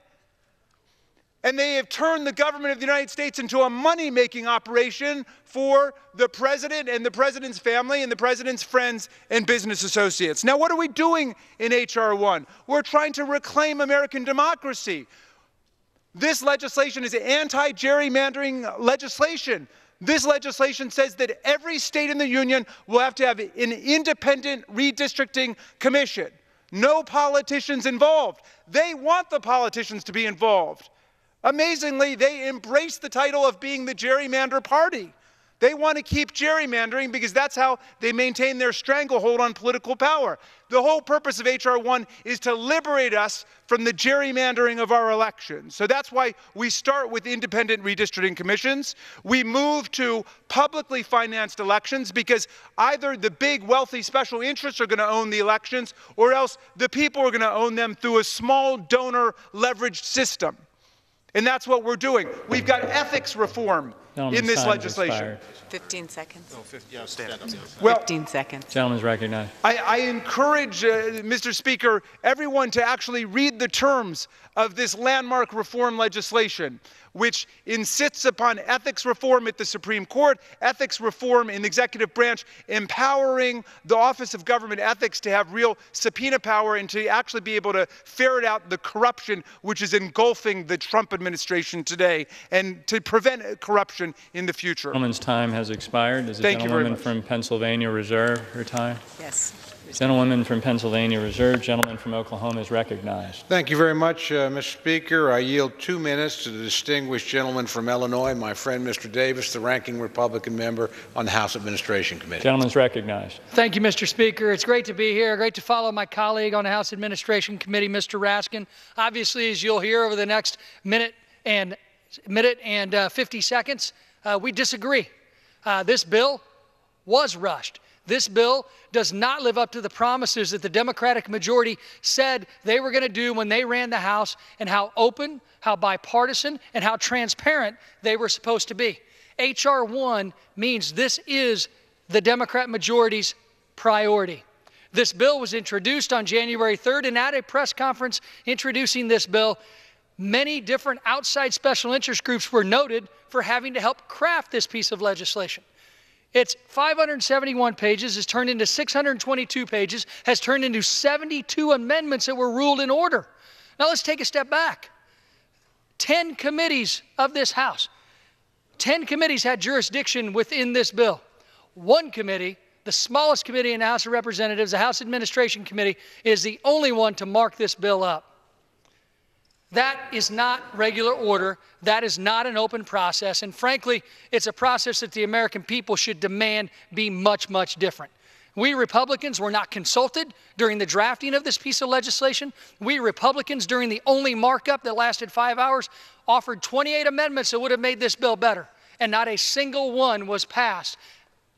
And they have turned the government of the United States into a money-making operation for the president and the president's family and the president's friends and business associates. Now, what are we doing in H.R.1? We're trying to reclaim American democracy. This legislation is anti-gerrymandering legislation. This legislation says that every state in the union will have to have an independent redistricting commission. No politicians involved. They want the politicians to be involved. Amazingly, they embrace the title of being the gerrymander party. They want to keep gerrymandering because that's how they maintain their stranglehold on political power. The whole purpose of H.R.1 is to liberate us from the gerrymandering of our elections. So that's why we start with independent redistricting commissions. We move to publicly financed elections because either the big wealthy special interests are going to own the elections or else the people are going to own them through a small donor leveraged system. And that's what we're doing. We've got ethics reform in this legislation. 15 seconds. Yeah, stand up. Well, 15 seconds. Gentleman's recognized. I encourage, Mr. Speaker, everyone to actually read the terms of this landmark reform legislation, which insists upon ethics reform at the Supreme Court, ethics reform in the executive branch, empowering the Office of Government Ethics to have real subpoena power and to actually be able to ferret out the corruption which is engulfing the Trump administration today and to prevent corruption children in the future. The gentleman's time has expired. Does the Thank you very gentlewoman much. from Pennsylvania reserve her time? Yes. Gentlewoman from Pennsylvania reserved. Gentleman from Oklahoma is recognized. Thank you very much, Mr. Speaker. I yield 2 minutes to the distinguished gentleman from Illinois, my friend Mr. Davis, the ranking Republican member on the House Administration Committee. Gentleman's recognized. Thank you, Mr. Speaker. It's great to be here. Great to follow my colleague on the House Administration Committee, Mr. Raskin. Obviously, as you'll hear over the next minute and 50 seconds, we disagree. This bill was rushed. This bill does not live up to the promises that the Democratic majority said they were going to do when they ran the House, and how open, how bipartisan, and how transparent they were supposed to be. H.R. 1 means this is the Democrat majority's priority. This bill was introduced on January 3rd, and at a press conference introducing this bill, many different outside special interest groups were noted for having to help craft this piece of legislation. It's 571 pages, has turned into 622 pages, has turned into 72 amendments that were ruled in order. Now let's take a step back. 10 committees of this House, 10 committees had jurisdiction within this bill. One committee, the smallest committee in the House of Representatives, the House Administration Committee, is the only one to mark this bill up. That is not regular order. That is not an open process. And frankly, it's a process that the American people should demand be much, much different. We Republicans were not consulted during the drafting of this piece of legislation. We Republicans, during the only markup that lasted 5 hours, offered 28 amendments that would have made this bill better. And not a single one was passed.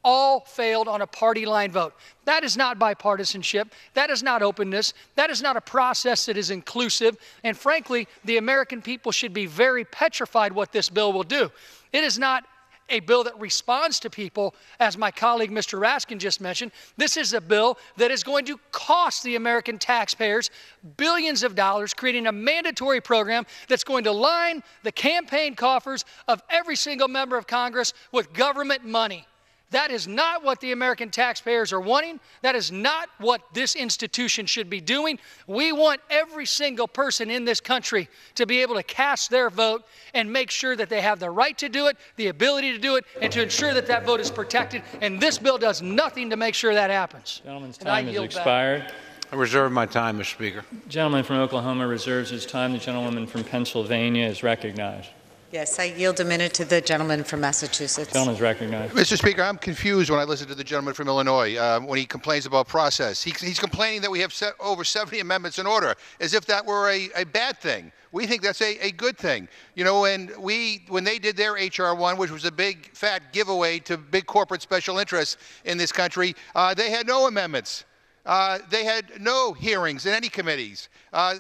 All failed on a party line vote. That is not bipartisanship. That is not openness. That is not a process that is inclusive. And frankly, the American people should be very petrified what this bill will do. It is not a bill that responds to people, as my colleague Mr. Raskin just mentioned. This is a bill that is going to cost the American taxpayers billions of dollars, creating a mandatory program that's going to line the campaign coffers of every single member of Congress with government money. That is not what the American taxpayers are wanting. That is not what this institution should be doing. We want every single person in this country to be able to cast their vote and make sure that they have the right to do it, the ability to do it, and to ensure that that vote is protected. And this bill does nothing to make sure that happens. Gentleman's time has expired. I reserve my time, Mr. Speaker. Gentleman from Oklahoma reserves his time. The gentlewoman from Pennsylvania is recognized. Yes, I yield a minute to the gentleman from Massachusetts. Gentleman is recognized. Mr. Speaker, I'm confused when I listen to the gentleman from Illinois when he complains about process. He's complaining that we have over 70 amendments in order, as if that were a bad thing. We think that's a good thing. You know, when they did their H.R. 1, which was a big, fat giveaway to big corporate special interests in this country, they had no amendments. They had no hearings in any committees.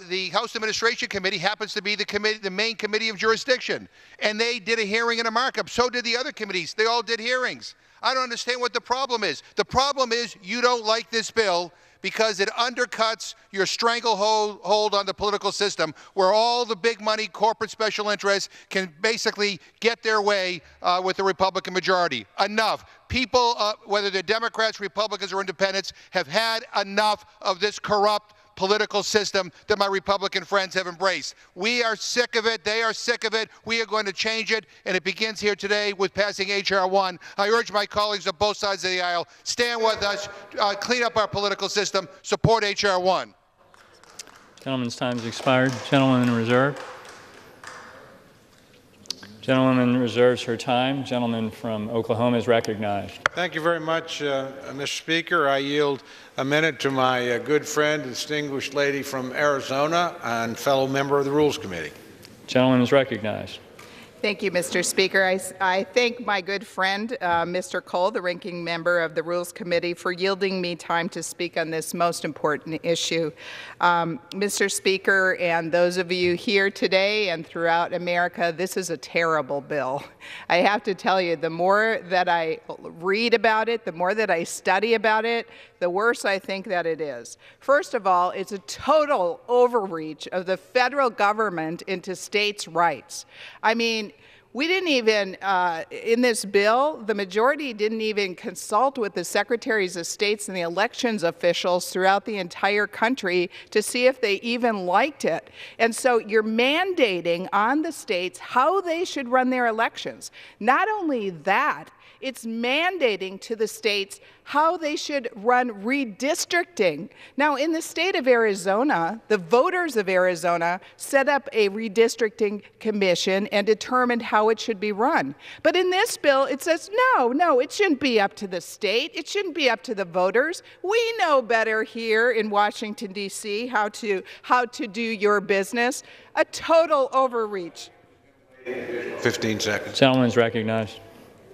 The House Administration Committee happens to be the main committee of jurisdiction, and they did a hearing and a markup. So did the other committees. They all did hearings. I don't understand what the problem is. The problem is you don't like this bill because it undercuts your stranglehold on the political system, where all the big money corporate special interests can basically get their way with the Republican majority. Enough. People, whether they're Democrats, Republicans, or independents, have had enough of this corrupt political system that my Republican friends have embraced. We are sick of it. They are sick of it. We are going to change it, and it begins here today with passing H.R. 1. I urge my colleagues on both sides of the aisle, stand with us, clean up our political system, support H.R. 1. Gentleman's time has expired. Gentleman in reserve. Gentlewoman reserves her time. Gentleman from Oklahoma is recognized. Thank you very much, Mr. Speaker. I yield a minute to my good friend, distinguished lady from Arizona and fellow member of the Rules Committee. Gentleman is recognized. Thank you, Mr. Speaker. I thank my good friend, Mr. Cole, the ranking member of the Rules Committee, for yielding me time to speak on this most important issue. Mr. Speaker, and those of you here today and throughout America, this is a terrible bill. I have to tell you, the more that I read about it, the more that I study about it, the worse I think that it is. First of all, it's a total overreach of the federal government into states' rights. I mean, We didn't even, in this bill, the majority didn't even consult with the secretaries of states and the elections officials throughout the entire country to see if they even liked it. And so you're mandating on the states how they should run their elections. Not only that, it's mandating to the states how they should run redistricting. Now, in the state of Arizona, the voters of Arizona set up a redistricting commission and determined how it should be run. But in this bill, it says, no, it shouldn't be up to the state. It shouldn't be up to the voters. We know better here in Washington, D.C., how to do your business. A total overreach. 15 seconds. Gentleman's recognized.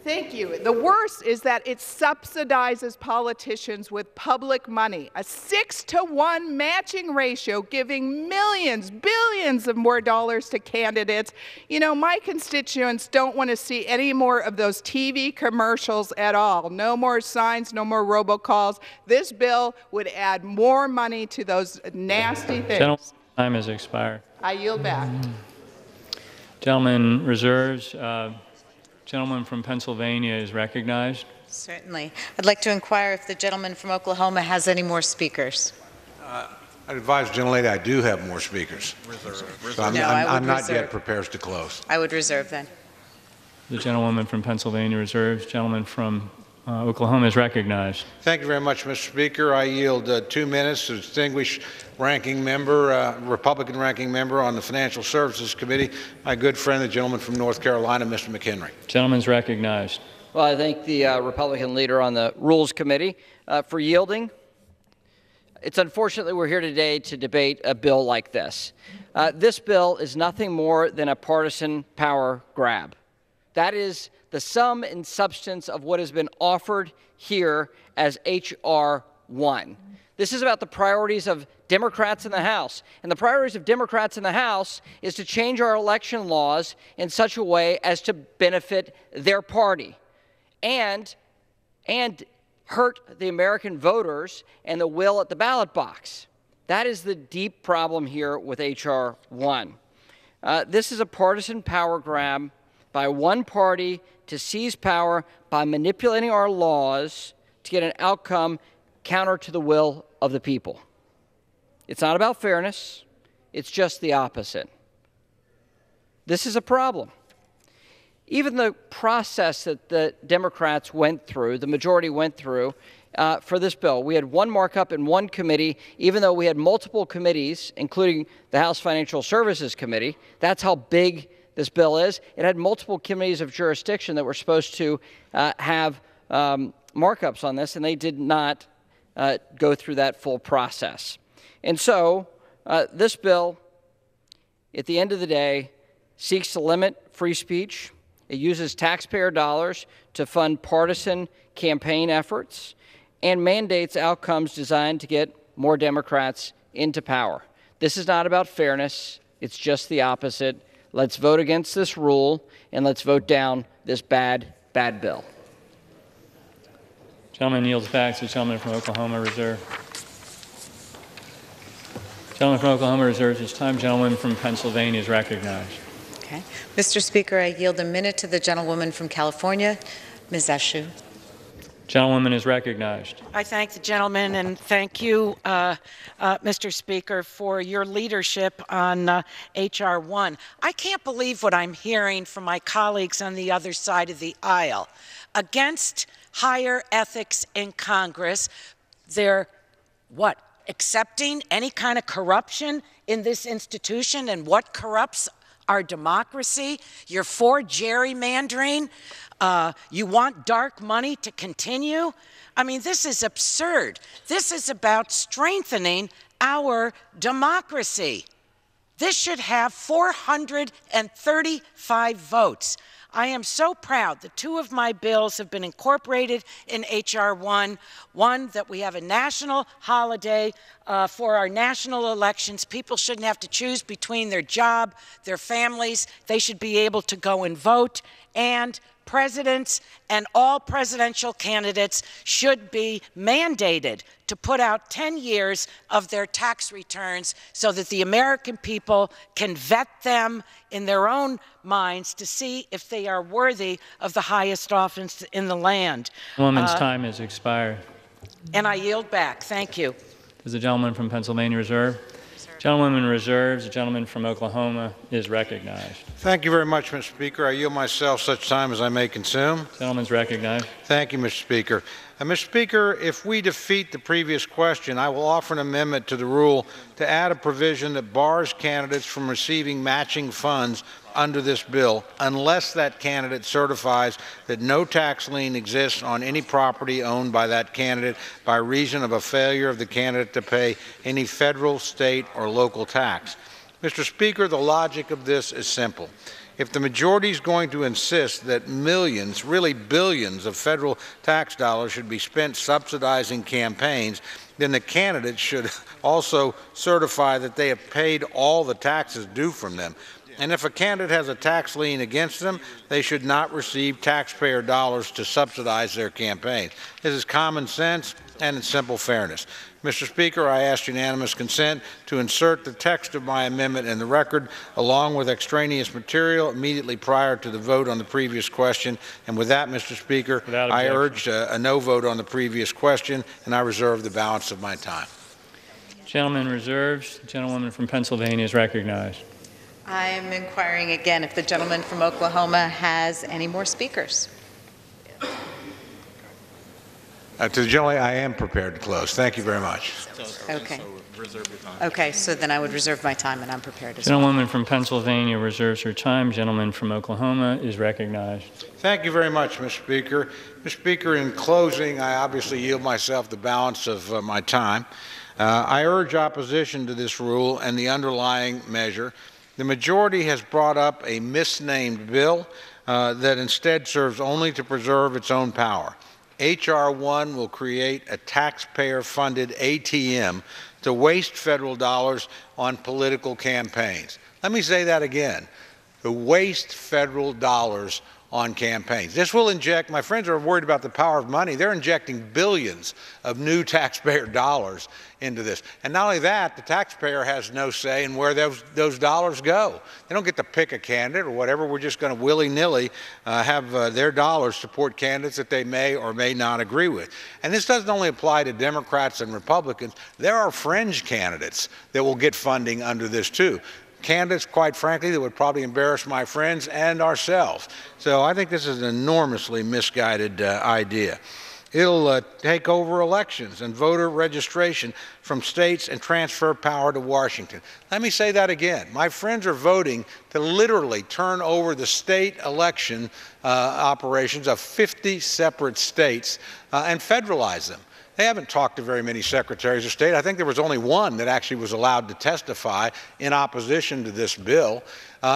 Thank you. The worst is that it subsidizes politicians with public money, a 6-to-1 matching ratio, giving millions, billions of more dollars to candidates. You know, my constituents don't want to see any more of those TV commercials at all. No more signs, no more robocalls. This bill would add more money to those nasty things. Gentleman's time has expired. I yield back. Gentleman reserves. Gentleman from Pennsylvania is recognized. Certainly. I'd like to inquire if the gentleman from Oklahoma has any more speakers. I'd advise the gentlelady I do have more speakers. So I'm not yet prepared to close. I would reserve then. The gentlewoman from Pennsylvania reserves. Gentleman from Oklahoma is recognized. Thank you very much, Mr. Speaker. I yield 2 minutes to distinguished ranking member, Republican ranking member on the Financial Services Committee, my good friend, the gentleman from North Carolina, Mr. McHenry. Gentleman's recognized. Well, I thank the Republican leader on the Rules Committee for yielding. It's unfortunate that we're here today to debate a bill like this. This bill is nothing more than a partisan power grab. That is the sum and substance of what has been offered here as H.R.1. This is about the priorities of Democrats in the House. And the priorities of Democrats in the House is to change our election laws in such a way as to benefit their party and hurt the American voters and the will at the ballot box. That is the deep problem here with H.R.1. This is a partisan power grab by one party to seize power by manipulating our laws to get an outcome counter to the will of the people. It's not about fairness. It's just the opposite. This is a problem. Even the process that the Democrats went through, the majority went through for this bill, we had one markup in one committee, even though we had multiple committees, including the House Financial Services Committee. That's how big this bill is. It had multiple committees of jurisdiction that were supposed to have markups on this, and they did not go through that full process. And so this bill, at the end of the day, seeks to limit free speech. It uses taxpayer dollars to fund partisan campaign efforts and mandates outcomes designed to get more Democrats into power. This is not about fairness. It's just the opposite. Let's vote against this rule, and let's vote down this bad bill. Gentleman yields back to the gentleman from Oklahoma reserve. Gentleman from Oklahoma reserves his time. Gentleman from Pennsylvania is recognized. Okay. Mr. Speaker, I yield a minute to the gentlewoman from California, Ms. Eshoo. Gentlewoman is recognized. I thank the gentleman and thank you, Mr. Speaker, for your leadership on H.R.1. I can't believe what I'm hearing from my colleagues on the other side of the aisle. Against higher ethics in Congress, they're, what, accepting any kind of corruption in this institution and what corrupts our democracy? You're for gerrymandering? You want dark money to continue? I mean, this is absurd. This is about strengthening our democracy. This should have 435 votes. I am so proud that 2 of my bills have been incorporated in H.R.1. One, that we have a national holiday for our national elections. People shouldn't have to choose between their job, their families. They should be able to go and vote. and presidents and all presidential candidates should be mandated to put out 10 years of their tax returns so that the American people can vet them in their own minds to see if they are worthy of the highest office in the land. Woman's time has expired. And I yield back. Thank you. Does the gentleman from Pennsylvania reserve? Gentlewoman reserves. The gentleman from Oklahoma is recognized. Thank you very much, Mr. Speaker. I yield myself such time as I may consume. Gentleman's recognized. Thank you, Mr. Speaker. Mr. Speaker, if we defeat the previous question, I will offer an amendment to the rule to add a provision that bars candidates from receiving matching funds under this bill unless that candidate certifies that no tax lien exists on any property owned by that candidate by reason of a failure of the candidate to pay any federal, state, or local tax. Mr. Speaker, the logic of this is simple. If the majority is going to insist that millions, really billions of federal tax dollars should be spent subsidizing campaigns, then the candidates should also certify that they have paid all the taxes due from them. And if a candidate has a tax lien against them, they should not receive taxpayer dollars to subsidize their campaigns. This is common sense and it's simple fairness. Mr. Speaker, I ask unanimous consent to insert the text of my amendment in the record, along with extraneous material immediately prior to the vote on the previous question. And with that, Mr. Speaker, I urge a no vote on the previous question, and I reserve the balance of my time. Gentleman reserves. The gentlewoman from Pennsylvania is recognized. I am inquiring again if the gentleman from Oklahoma has any more speakers. To the gentleman, I am prepared to close. Thank you very much. Okay. Okay, so then I would reserve my time, and I'm prepared as Gentlewoman from Pennsylvania reserves her time. Gentleman from Oklahoma is recognized. Thank you very much, Mr. Speaker. Mr. Speaker, in closing, I obviously yield myself the balance of my time. I urge opposition to this rule and the underlying measure. The majority has brought up a misnamed bill that instead serves only to preserve its own power. H.R.1 will create a taxpayer-funded ATM to waste federal dollars on political campaigns. Let me say that again, to waste federal dollars on campaigns. This will inject, my friends are worried about the power of money, they're injecting billions of new taxpayer dollars into this. And not only that, the taxpayer has no say in where those dollars go. They don't get to pick a candidate or whatever, we're just going to willy-nilly have their dollars support candidates that they may or may not agree with. And this doesn't only apply to Democrats and Republicans, there are fringe candidates that will get funding under this too. Candidates, quite frankly, that would probably embarrass my friends and ourselves. So I think this is an enormously misguided idea. It'll take over elections and voter registration from states and transfer power to Washington. Let me say that again. My friends are voting to literally turn over the state election operations of 50 separate states and federalize them. They haven't talked to very many secretaries of state. I think there was only one that actually was allowed to testify in opposition to this bill.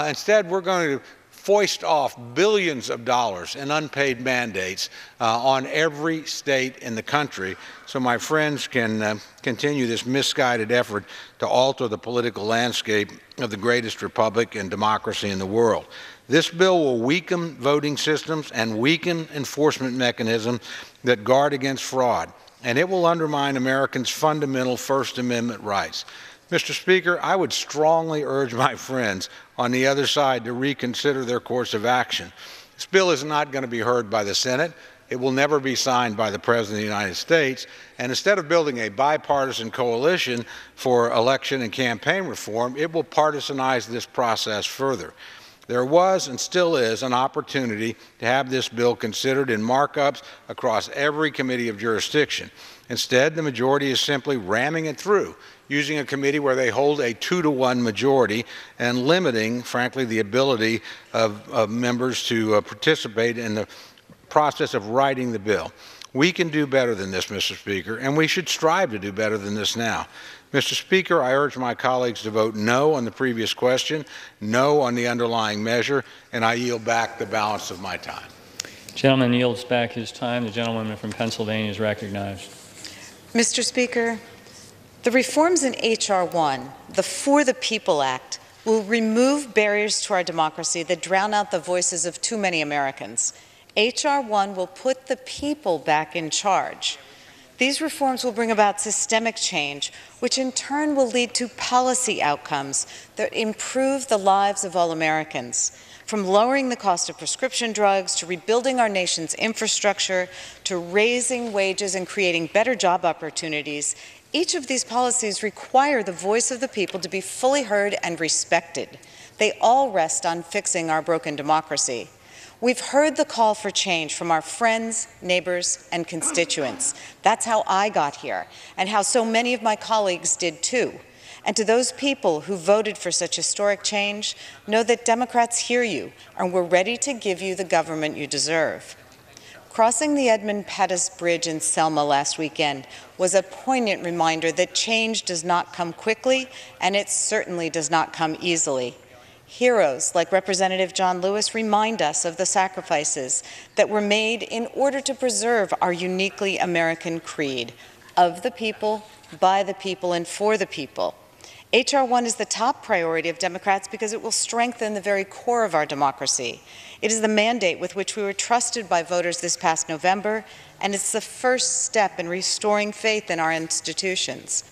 Instead, we're going to foist off billions of dollars in unpaid mandates on every state in the country so my friends can continue this misguided effort to alter the political landscape of the greatest republic and democracy in the world. This bill will weaken voting systems and weaken enforcement mechanisms that guard against fraud, and it will undermine Americans' fundamental First Amendment rights. Mr. Speaker, I would strongly urge my friends on the other side to reconsider their course of action. This bill is not going to be heard by the Senate. It will never be signed by the President of the United States. And instead of building a bipartisan coalition for election and campaign reform, it will partisanize this process further. There was and still is an opportunity to have this bill considered in markups across every committee of jurisdiction. Instead, the majority is simply ramming it through, using a committee where they hold a 2-to-1 majority and limiting, frankly, the ability of members to participate in the process of writing the bill. We can do better than this, Mr. Speaker, and we should strive to do better than this now. Mr. Speaker, I urge my colleagues to vote no on the previous question, no on the underlying measure, and I yield back the balance of my time. The gentleman yields back his time. The gentlewoman from Pennsylvania is recognized. Mr. Speaker, the reforms in H.R.1, the For the People Act, will remove barriers to our democracy that drown out the voices of too many Americans. H.R. 1 will put the people back in charge. These reforms will bring about systemic change, which in turn will lead to policy outcomes that improve the lives of all Americans. From lowering the cost of prescription drugs, to rebuilding our nation's infrastructure, to raising wages and creating better job opportunities, each of these policies require the voice of the people to be fully heard and respected. They all rest on fixing our broken democracy. We've heard the call for change from our friends, neighbors, and constituents. That's how I got here, and how so many of my colleagues did too. And to those people who voted for such historic change, know that Democrats hear you, and we're ready to give you the government you deserve. Crossing the Edmund Pettus Bridge in Selma last weekend was a poignant reminder that change does not come quickly, and it certainly does not come easily. Heroes like Representative John Lewis remind us of the sacrifices that were made in order to preserve our uniquely American creed of the people, by the people, and for the people. H.R. 1 is the top priority of Democrats because it will strengthen the very core of our democracy. It is the mandate with which we were trusted by voters this past November, and it's the first step in restoring faith in our institutions.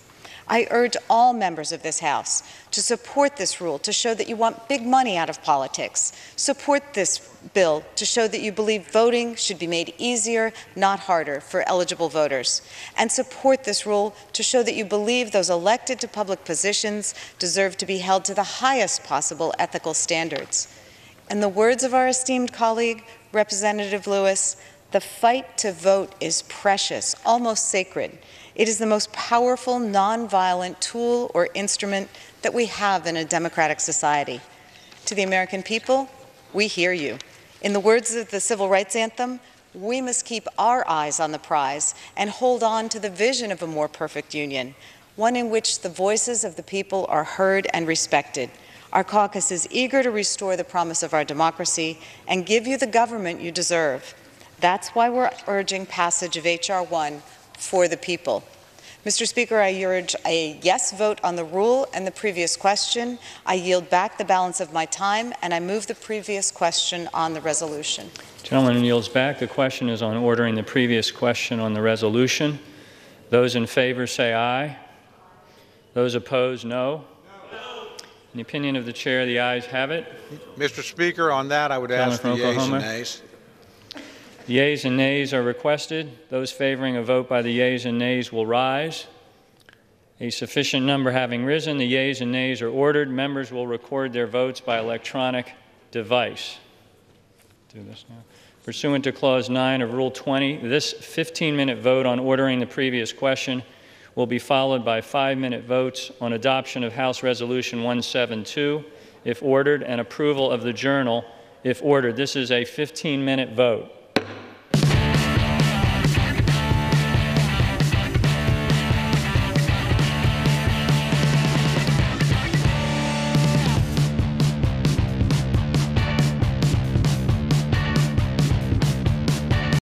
I urge all members of this House to support this rule to show that you want big money out of politics. Support this bill to show that you believe voting should be made easier, not harder, for eligible voters. And support this rule to show that you believe those elected to public positions deserve to be held to the highest possible ethical standards. In the words of our esteemed colleague, Representative Lewis, the fight to vote is precious, almost sacred. It is the most powerful, nonviolent tool or instrument that we have in a democratic society. To the American people, we hear you. In the words of the Civil Rights Anthem, we must keep our eyes on the prize and hold on to the vision of a more perfect union, one in which the voices of the people are heard and respected. Our caucus is eager to restore the promise of our democracy and give you the government you deserve. That's why we're urging passage of H.R. 1 for the people. Mr. Speaker, I urge a yes vote on the rule and the previous question. I yield back the balance of my time, and I move the previous question on the resolution. Gentleman yields back. The question is on ordering the previous question on the resolution. Those in favor say aye. Those opposed, no. In the opinion of the chair, the ayes have it. Mr. Speaker, on that, I would ask the yeas and nays. The yeas and nays are requested. Those favoring a vote by the yeas and nays will rise. A sufficient number having risen, the yeas and nays are ordered. Members will record their votes by electronic device. Do this now. Pursuant to Clause 9 of Rule 20, this 15-minute vote on ordering the previous question will be followed by 5-minute votes on adoption of House Resolution 172, if ordered, and approval of the journal, if ordered. This is a 15-minute vote.